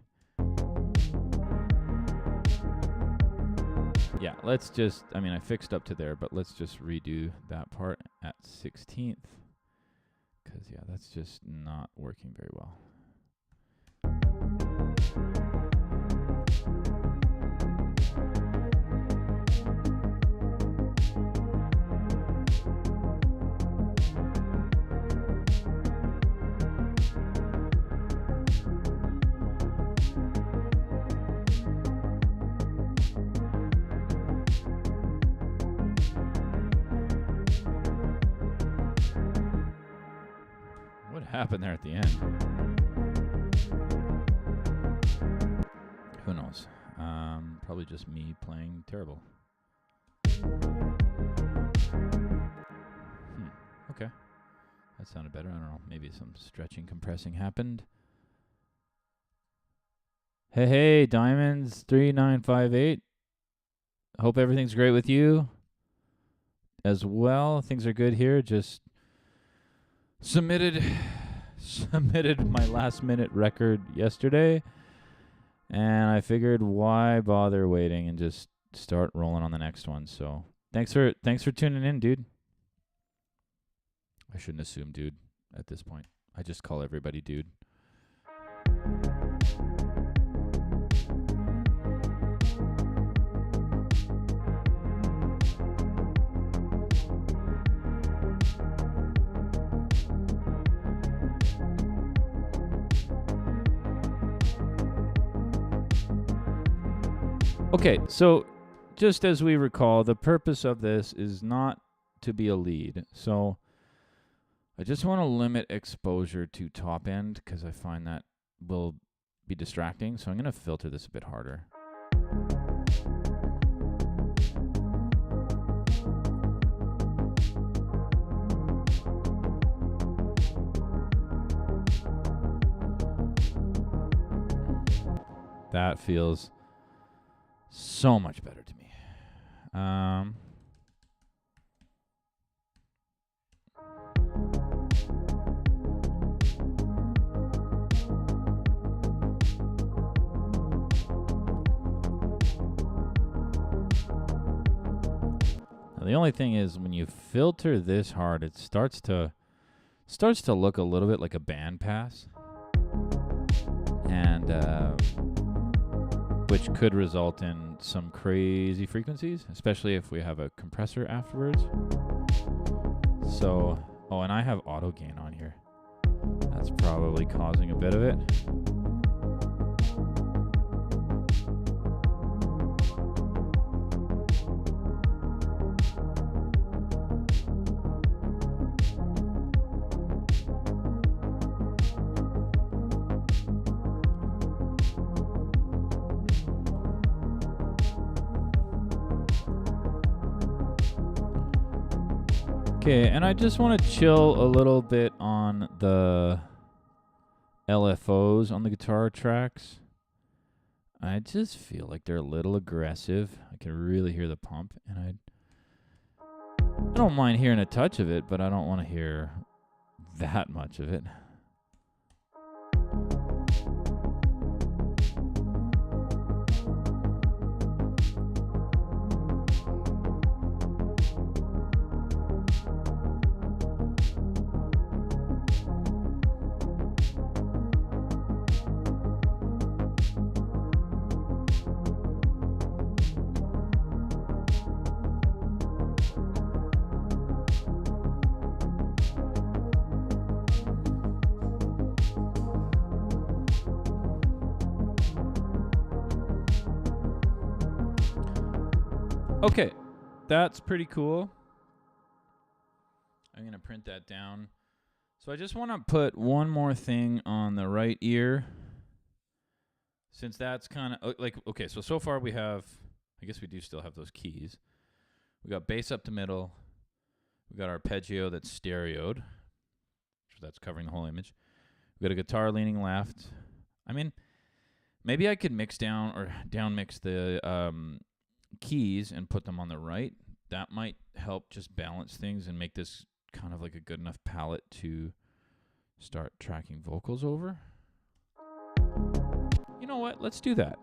Yeah, let's just, I mean, I fixed up to there, but let's just redo that part at 16th. Because, yeah, that's just not working very well. Happened there at the end. Who knows? Probably just me playing terrible. Okay. That sounded better. I don't know. Maybe some stretching, compressing happened. Hey, Diamonds 3958. Hope everything's great with you as well. Things are good here. Just submitted my last minute record yesterday, and I figured why bother waiting and just start rolling on the next one. So thanks for tuning in, dude. I shouldn't assume dude at this point. I just call everybody dude. Okay, so just as we recall, the purpose of this is not to be a lead. So I just want to limit exposure to top end because I find that will be distracting. So I'm going to filter this a bit harder. That feels so much better to me. Now the only thing is when you filter this hard, it starts to look a little bit like a band pass. and which could result in some crazy frequencies, especially if we have a compressor afterwards. So, oh, and I have auto gain on here. That's probably causing a bit of it. Okay, and I just want to chill a little bit on the LFOs on the guitar tracks. I just feel like they're a little aggressive. I can really hear the pump, and I don't mind hearing a touch of it, but I don't want to hear that much of it. Okay, that's pretty cool. I'm going to print that down. So I just want to put one more thing on the right ear. Since that's kind of like, okay, so far we have, I guess we do still have those keys. We got bass up to middle. We got arpeggio that's stereoed. So that's covering the whole image. We got a guitar leaning left. I mean, maybe I could mix down or down mix the keys and put them on the right. That might help just balance things and make this kind of like a good enough palette to start tracking vocals over. You know what? Let's do that.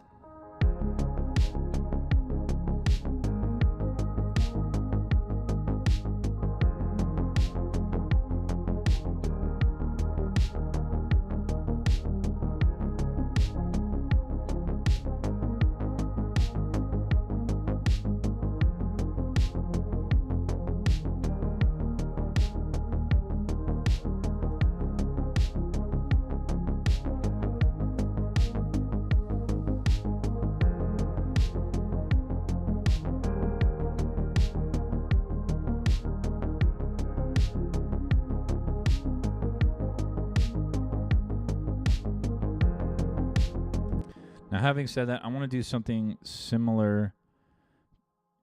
Now, having said that, I want to do something similar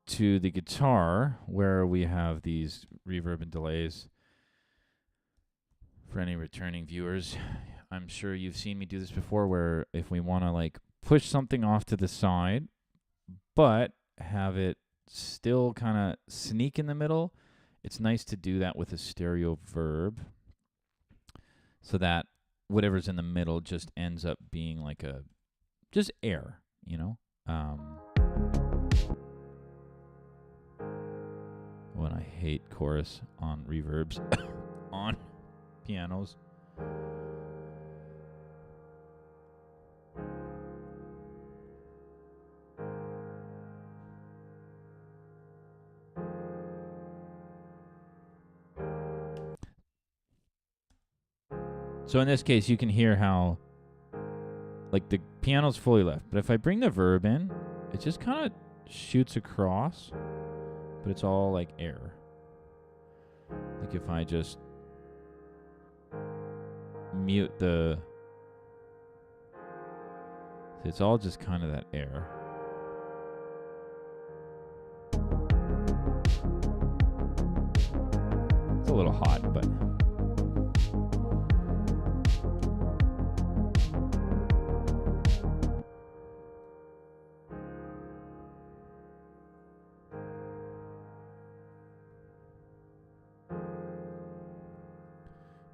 to the guitar where we have these reverb and delays. For any returning viewers, I'm sure you've seen me do this before where if we want to like push something off to the side, but have it still kind of sneak in the middle, it's nice to do that with a stereo verb so that whatever's in the middle just ends up being like a just air, you know? When I hate chorus on reverbs on pianos. So in this case, you can hear how like the piano's fully left, but if I bring the verb in, it just kind of shoots across, but it's all like air. Like if I just mute the, it's all just kind of that air. It's a little hot, but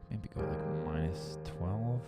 maybe go like -12.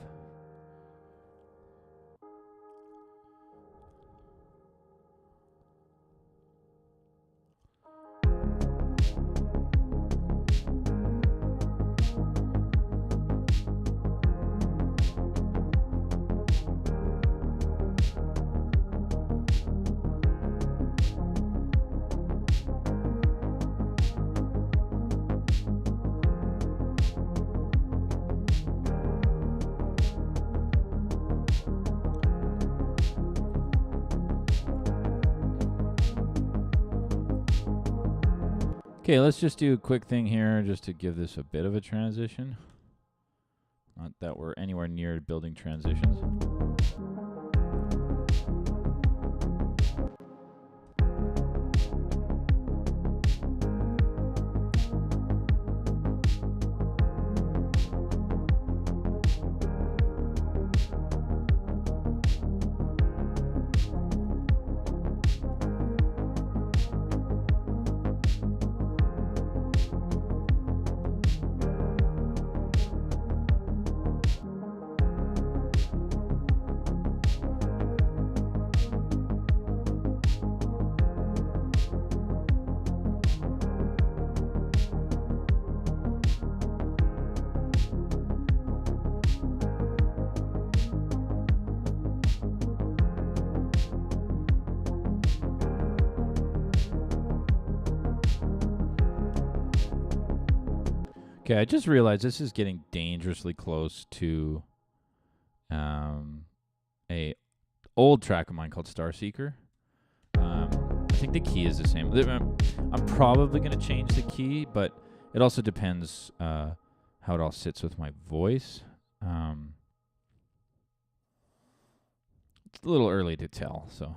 Okay, let's just do a quick thing here just to give this a bit of a transition. Not that we're anywhere near building transitions. Okay, I just realized this is getting dangerously close to a old track of mine called Starseeker. I think the key is the same. I'm probably going to change the key, but it also depends how it all sits with my voice. It's a little early to tell, so...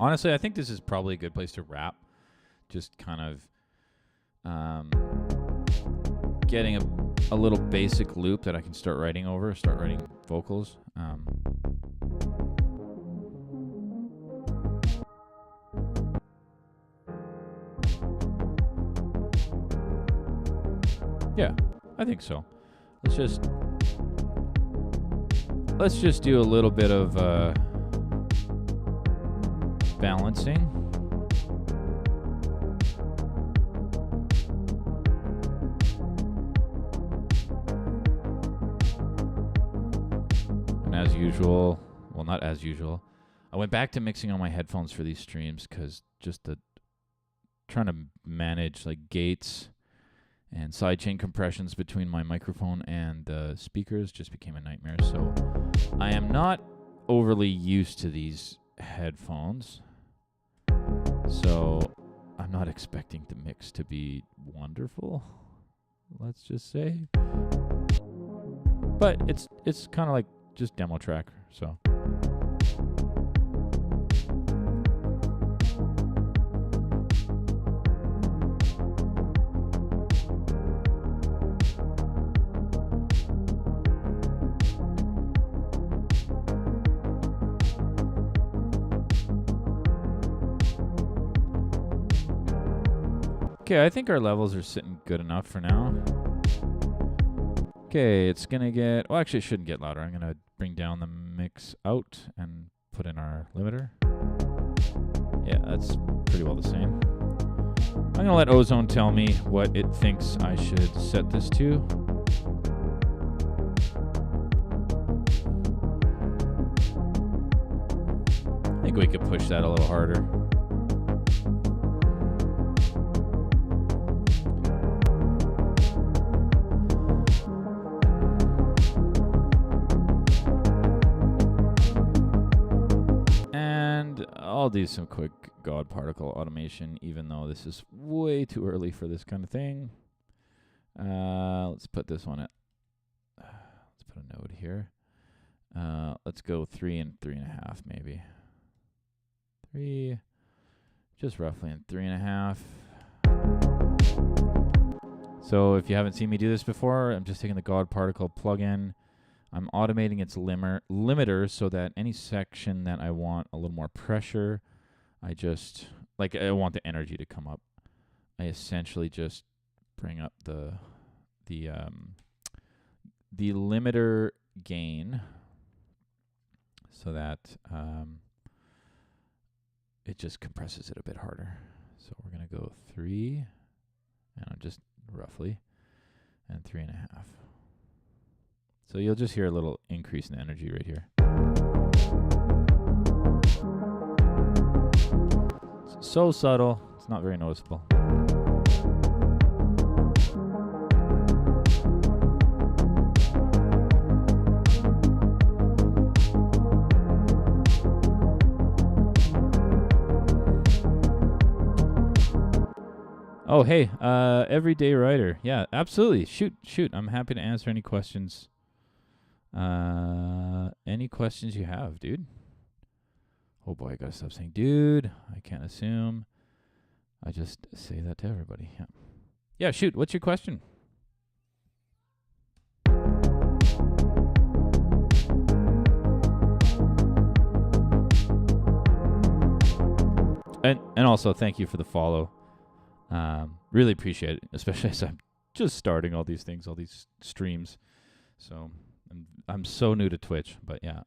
Honestly, I think this is probably a good place to wrap. Just kind of getting a little basic loop that I can start writing over, start writing vocals. Yeah, I think so. Let's just do a little bit of balancing. And as usual, well, not as usual, I went back to mixing on my headphones for these streams because just trying to manage like gates and sidechain compressions between my microphone and the speakers just became a nightmare. So I am not overly used to these headphones. So I'm not expecting the mix to be wonderful, let's just say. But it's kind of like just demo track, so. Okay, I think our levels are sitting good enough for now. Okay, it's gonna get, well, actually it shouldn't get louder. I'm gonna bring down the mix out and put in our limiter. Yeah, that's pretty well the same. I'm gonna let Ozone tell me what it thinks I should set this to. I think we could push that a little harder. I'll do some quick God particle automation, even though this is way too early for this kind of thing. Let's put this one at, let's put a node here. Let's go 3 and 3.5 maybe. 3, just roughly in 3.5. So if you haven't seen me do this before, I'm just taking the God particle plugin. I'm automating its limiter so that any section that I want a little more pressure, I want the energy to come up. I essentially just bring up the limiter gain so that it just compresses it a bit harder. So we're gonna go 3, and just roughly, and 3.5. So you'll just hear a little increase in energy right here. It's so subtle, it's not very noticeable. Oh, hey, everyday writer. Yeah, absolutely. Shoot. I'm happy to answer any questions. Any questions you have, dude? Oh boy, I gotta stop saying dude. I can't assume. I just say that to everybody. Yeah. Yeah, shoot. What's your question? And also thank you for the follow. Really appreciate it, especially as I'm just starting all these things, all these streams. So I'm so new to Twitch, but yeah.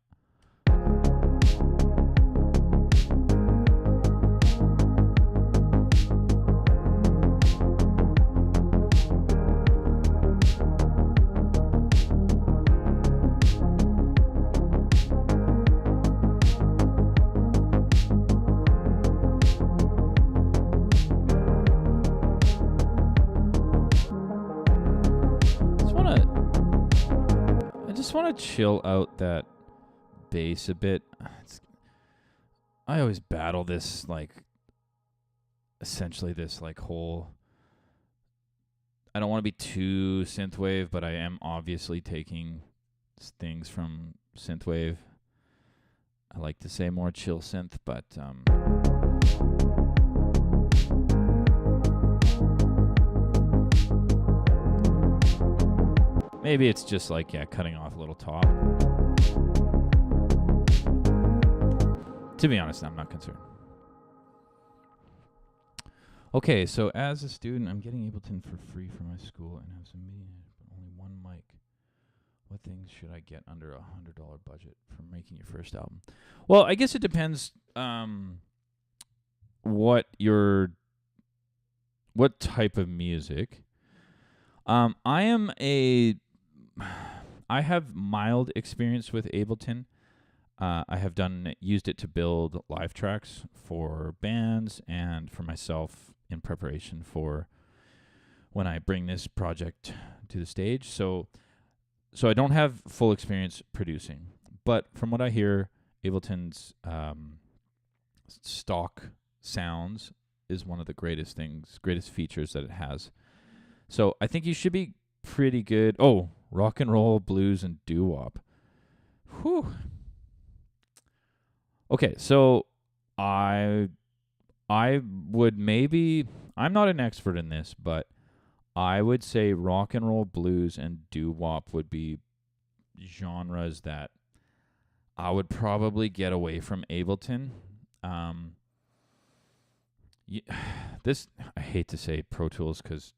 Want to chill out that bass a bit. I always battle this, like, essentially this, like, whole, I don't want to be too synthwave, but I am obviously taking things from synthwave. I like to say more chill synth, but maybe it's just like, yeah, cutting off a little top. To be honest, I'm not concerned. Okay, so as a student, I'm getting Ableton for free for my school and have some media, but only one mic. What things should I get under $100 budget for making your first album? Well, I guess it depends what type of music. I have mild experience with Ableton. I have used it to build live tracks for bands and for myself in preparation for when I bring this project to the stage. So I don't have full experience producing, but from what I hear, Ableton's stock sounds is one of the greatest features that it has. So I think you should be pretty good. Oh, rock and roll, blues, and doo-wop. Whew. Okay, so I would maybe, I'm not an expert in this, but I would say rock and roll, blues, and doo-wop would be genres that I would probably get away from Ableton. I hate to say Pro Tools because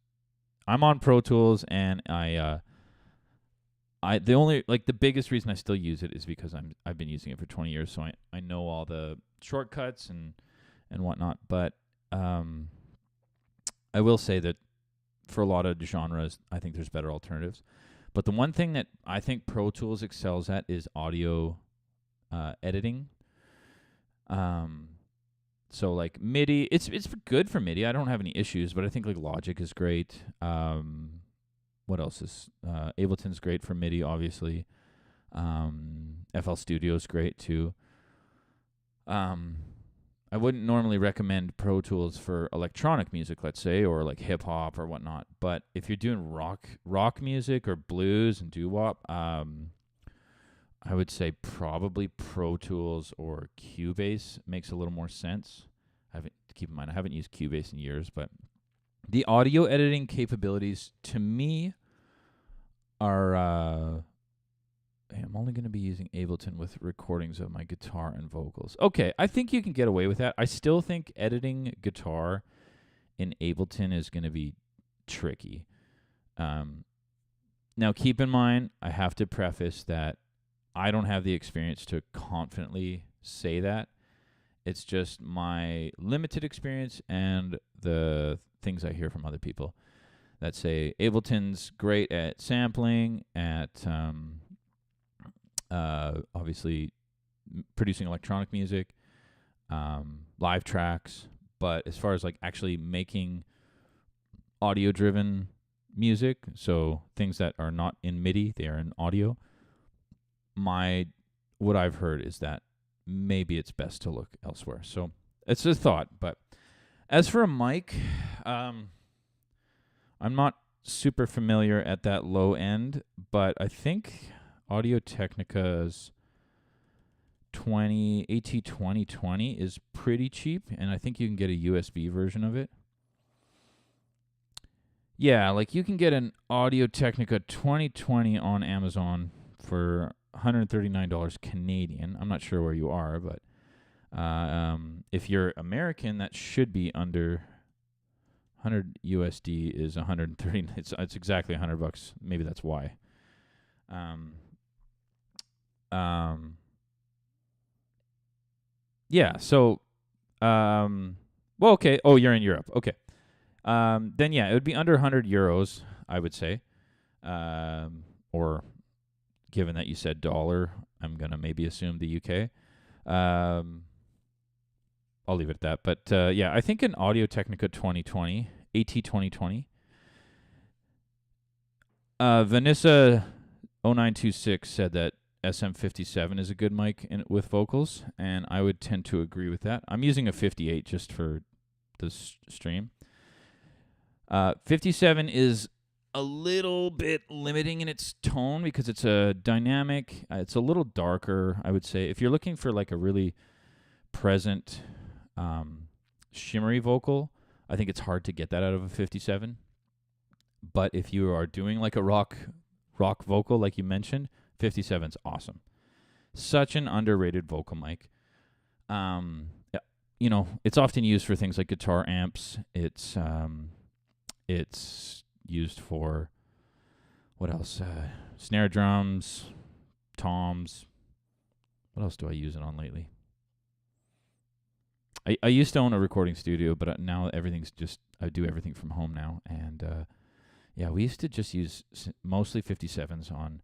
I'm on Pro Tools, and the biggest reason I still use it is because I've been using it for 20 years, so I know all the shortcuts and whatnot. But I will say that for a lot of genres, I think there's better alternatives. But the one thing that I think Pro Tools excels at is audio editing. So like MIDI, it's good for MIDI. I don't have any issues, but I think like Logic is great. What else is Ableton's great for MIDI, obviously. FL Studio is great too. I wouldn't normally recommend Pro Tools for electronic music, let's say, or like hip hop or whatnot. But if you're doing rock music or blues and doo-wop, I would say probably Pro Tools or Cubase makes a little more sense. Keep in mind, I haven't used Cubase in years, but the audio editing capabilities to me are. I'm only going to be using Ableton with recordings of my guitar and vocals. Okay, I think you can get away with that. I still think editing guitar in Ableton is going to be tricky. Now, keep in mind, I have to preface that I don't have the experience to confidently say that. It's just my limited experience and the things I hear from other people that say Ableton's great at sampling, at obviously producing electronic music, live tracks, but as far as like actually making audio-driven music, so things that are not in MIDI, they are in audio, what I've heard is that maybe it's best to look elsewhere. So it's a thought. But as for a mic, I'm not super familiar at that low end, but I think Audio Technica's AT2020 is pretty cheap, and I think you can get a USB version of it. Yeah, like you can get an Audio Technica 2020 on Amazon for $139 Canadian. I'm not sure where you are, but if you're American, that should be under 100 USD is 130. It's exactly $100. Maybe that's why. Yeah. So, well, okay. Oh, you're in Europe. Okay. Then yeah, it would be under 100 euros, I would say. Or given that you said dollar, I'm gonna maybe assume the UK. I'll leave it at that. But yeah, I think an Audio Technica 2020, AT2020. Vanessa 0926 said that SM57 is a good mic with vocals, and I would tend to agree with that. I'm using a 58 just for the stream. 57 is a little bit limiting in its tone because it's a dynamic. It's a little darker, I would say. If you're looking for like a really present, shimmery vocal, I think it's hard to get that out of a 57. But if you are doing like a rock vocal, like you mentioned, 57's awesome. Such an underrated vocal mic. You know, it's often used for things like guitar amps. It's used for what else? Snare drums, toms. What else do I use it on lately? I used to own a recording studio, but now everything's just, I do everything from home now. And yeah, we used to just use mostly 57s on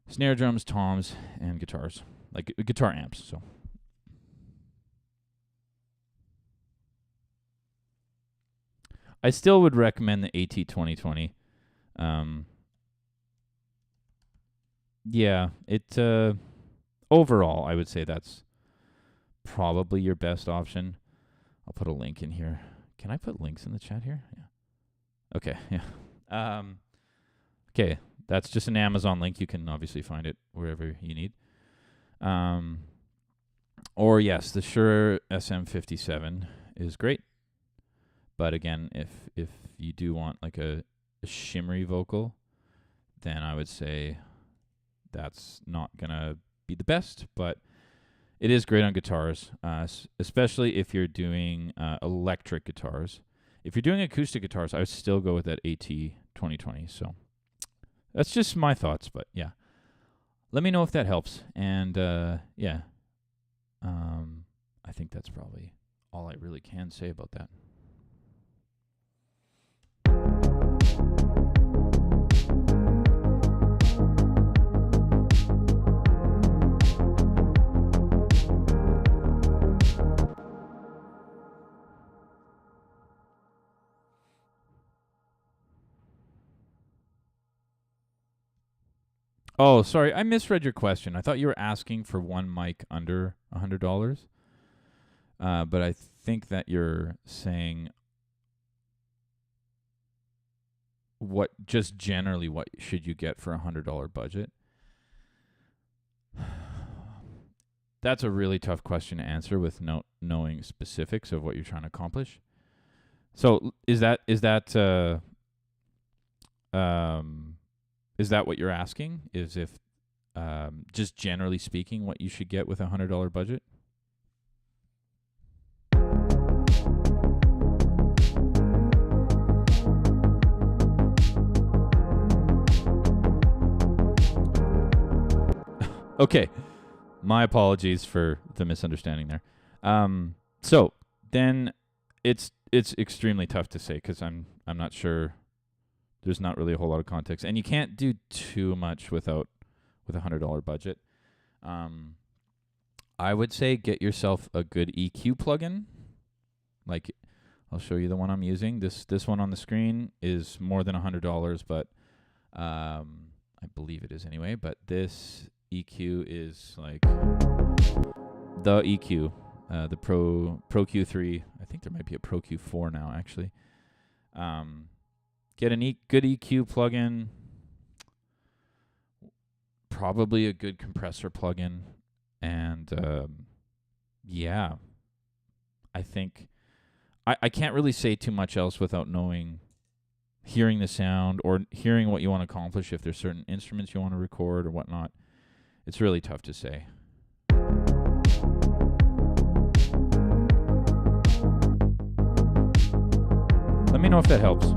snare drums, toms, and guitars, like guitar amps. So I still would recommend the AT2020. Yeah, it overall, I would say that's probably your best option. I'll put a link in here. Can I put links in the chat here? Yeah. Okay, yeah. Okay, that's just an Amazon link. You can obviously find it wherever you need. Or yes, the Shure SM57 is great. But again, if you do want like a shimmery vocal, then I would say that's not going to be the best, but it is great on guitars, especially if you're doing electric guitars. If you're doing acoustic guitars, I would still go with that AT2020. So that's just my thoughts, but yeah. Let me know if that helps. And yeah, I think that's probably all I really can say about that. Oh, sorry, I misread your question. I thought you were asking for one mic under $100. But I think that you're saying what should you get for $100 budget? That's a really tough question to answer with knowing specifics of what you're trying to accomplish. So is that what you're asking? Is if just generally speaking, what you should get with $100 budget? Okay, my apologies for the misunderstanding there. So then it's extremely tough to say because I'm not sure. There's not really a whole lot of context, and you can't do too much with a $100 budget. I would say get yourself a good EQ plugin. Like, I'll show you the one I'm using. This one on the screen is more than $100, but I believe it is anyway. But this EQ is like the EQ, the Pro Q3. I think there might be a Pro Q4 now, actually. Get a good EQ plugin, probably a good compressor plugin, and yeah, I think I can't really say too much else without hearing the sound or hearing what you want to accomplish. If there's certain instruments you want to record or whatnot, it's really tough to say. Let me know if that helps.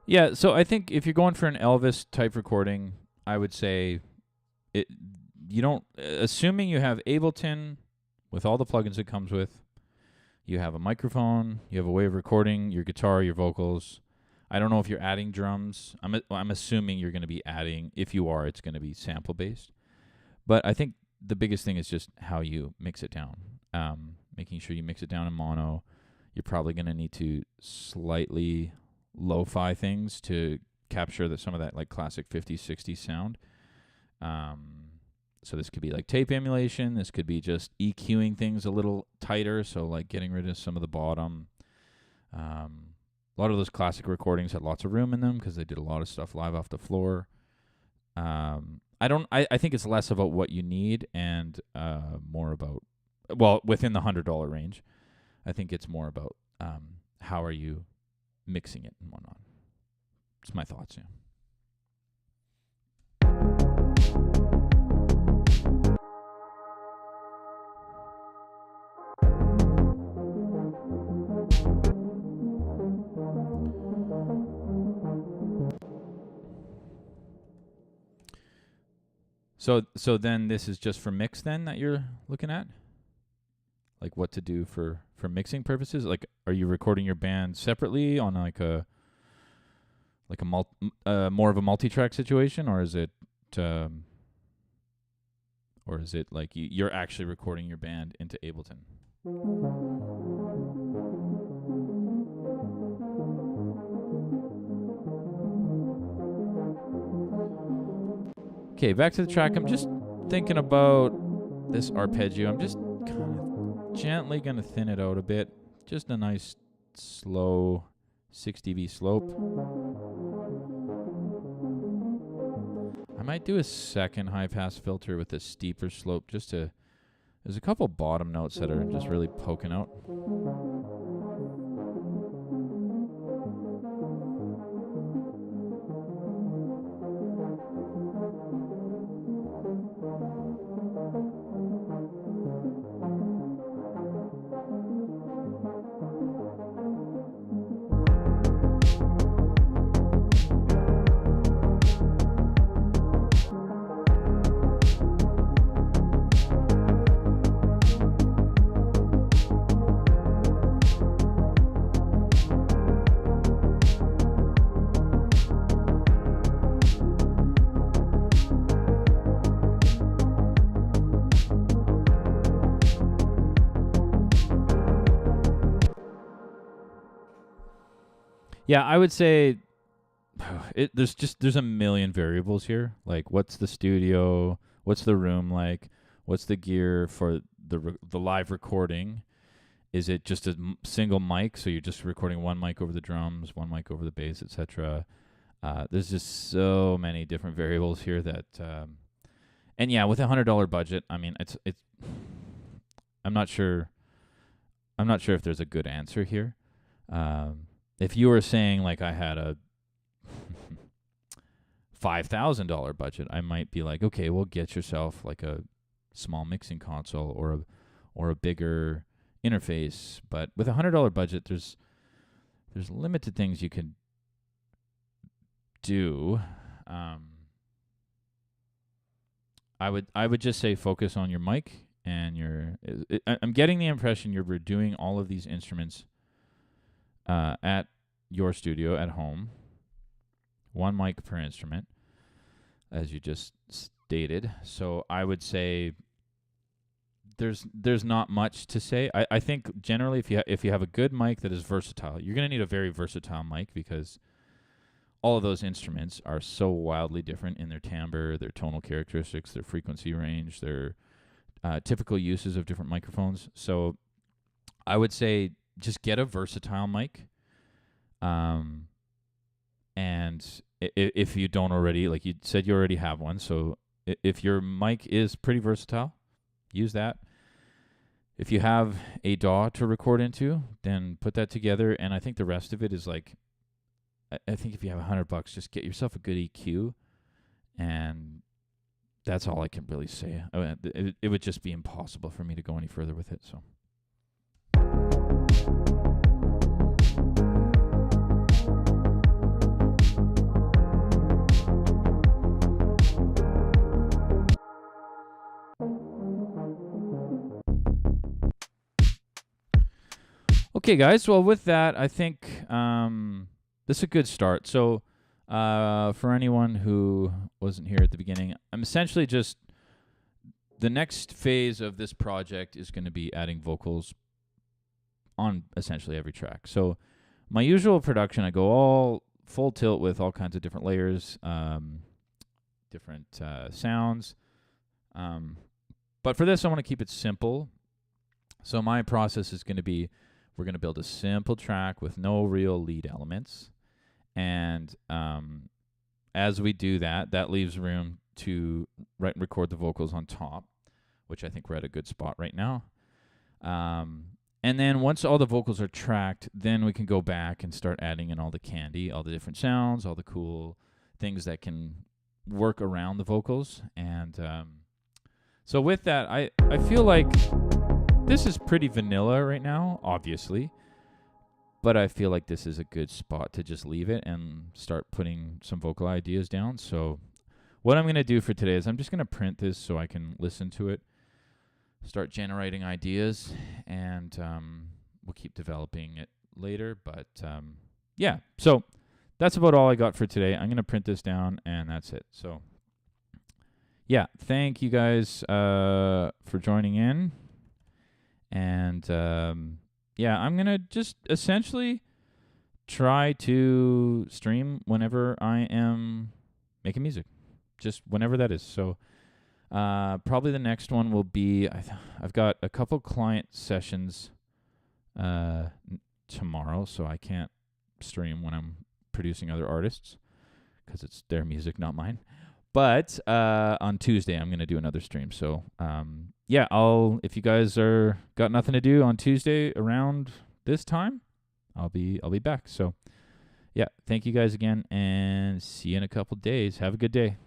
Yeah, so I think if you're going for an Elvis type recording, I would say you don't, assuming you have Ableton with all the plugins it comes with, you have a microphone, you have a way of recording your guitar, your vocals. I don't know if you're adding drums. I'm assuming you're going to be adding. If you are, it's going to be sample based. But I think the biggest thing is just how you mix it down. Making sure you mix it down in mono. You're probably going to need to slightly lo-fi things to capture some of that like classic 50s, 60s sound. So this could be like tape emulation. This could be just EQing things a little tighter, so like getting rid of some of the bottom. A lot of those classic recordings had lots of room in them because they did a lot of stuff live off the floor. I think it's less about what you need and more about, well, within the $100 range. I think it's more about how are you mixing it and whatnot. It's my thoughts, yeah. So then this is just for mix then that you're looking at? Like what to do for mixing purposes? Like, are you recording your band separately on more of a multi-track situation, or is it like you're actually recording your band into Ableton? Okay, back to the track. I'm just thinking about this arpeggio. I'm just kind of gently going to thin it out a bit. Just a nice, slow 6 dB slope. I might do a second high-pass filter with a steeper slope just to... There's a couple bottom notes that are just really poking out. Yeah, I would say there's a million variables here. Like, what's the studio? What's the room like? What's the gear for the live recording? Is it just a single mic, so you're just recording one mic over the drums, one mic over the bass, etc.? There's just so many different variables here that, and yeah, with $100 budget, I mean, it's. I'm not sure if there's a good answer here. If you were saying like I had a $5,000 budget, I might be like, okay, well, get yourself like a small mixing console or a bigger interface. But with $100 budget, there's limited things you can do. I would just say focus on your mic and I'm getting the impression you're doing all of these instruments at your studio at home, one mic per instrument, as you just stated. So I would say there's not much to say. I think generally if you have a good mic that is versatile, you're going to need a very versatile mic because all of those instruments are so wildly different in their timbre, their tonal characteristics, their frequency range, their typical uses of different microphones. So I would say just get a versatile mic. And if you don't already, like you said, you already have one. So if your mic is pretty versatile, use that. If you have a DAW to record into, then put that together. And I think the rest of it is like, I think if you have $100, just get yourself a good EQ. And that's all I can really say. It would just be impossible for me to go any further with it. So. Okay, guys. Well, with that, I think this is a good start. So for anyone who wasn't here at the beginning, I'm essentially just, the next phase of this project is going to be adding vocals on essentially every track. So my usual production, I go all full tilt with all kinds of different layers, different sounds. But for this, I want to keep it simple. So my process is going to be, we're going to build a simple track with no real lead elements. And as we do that, that leaves room to record the vocals on top, which I think we're at a good spot right now. And then once all the vocals are tracked, then we can go back and start adding in all the candy, all the different sounds, all the cool things that can work around the vocals. And so with that, I feel like this is pretty vanilla right now, obviously. But I feel like this is a good spot to just leave it and start putting some vocal ideas down. So what I'm going to do for today is I'm just going to print this so I can listen to it, start generating ideas, and we'll keep developing it later. But yeah, so that's about all I got for today. I'm going to print this down, and that's it. So yeah, thank you guys for joining in. And yeah, I'm going to just essentially try to stream whenever I am making music, just whenever that is. So probably the next one will be, I've got a couple client sessions tomorrow, so I can't stream when I'm producing other artists because it's their music, not mine. But on Tuesday, I'm going to do another stream. So yeah, if you guys got nothing to do on Tuesday around this time, I'll be back. So yeah, thank you guys again, and see you in a couple days. Have a good day.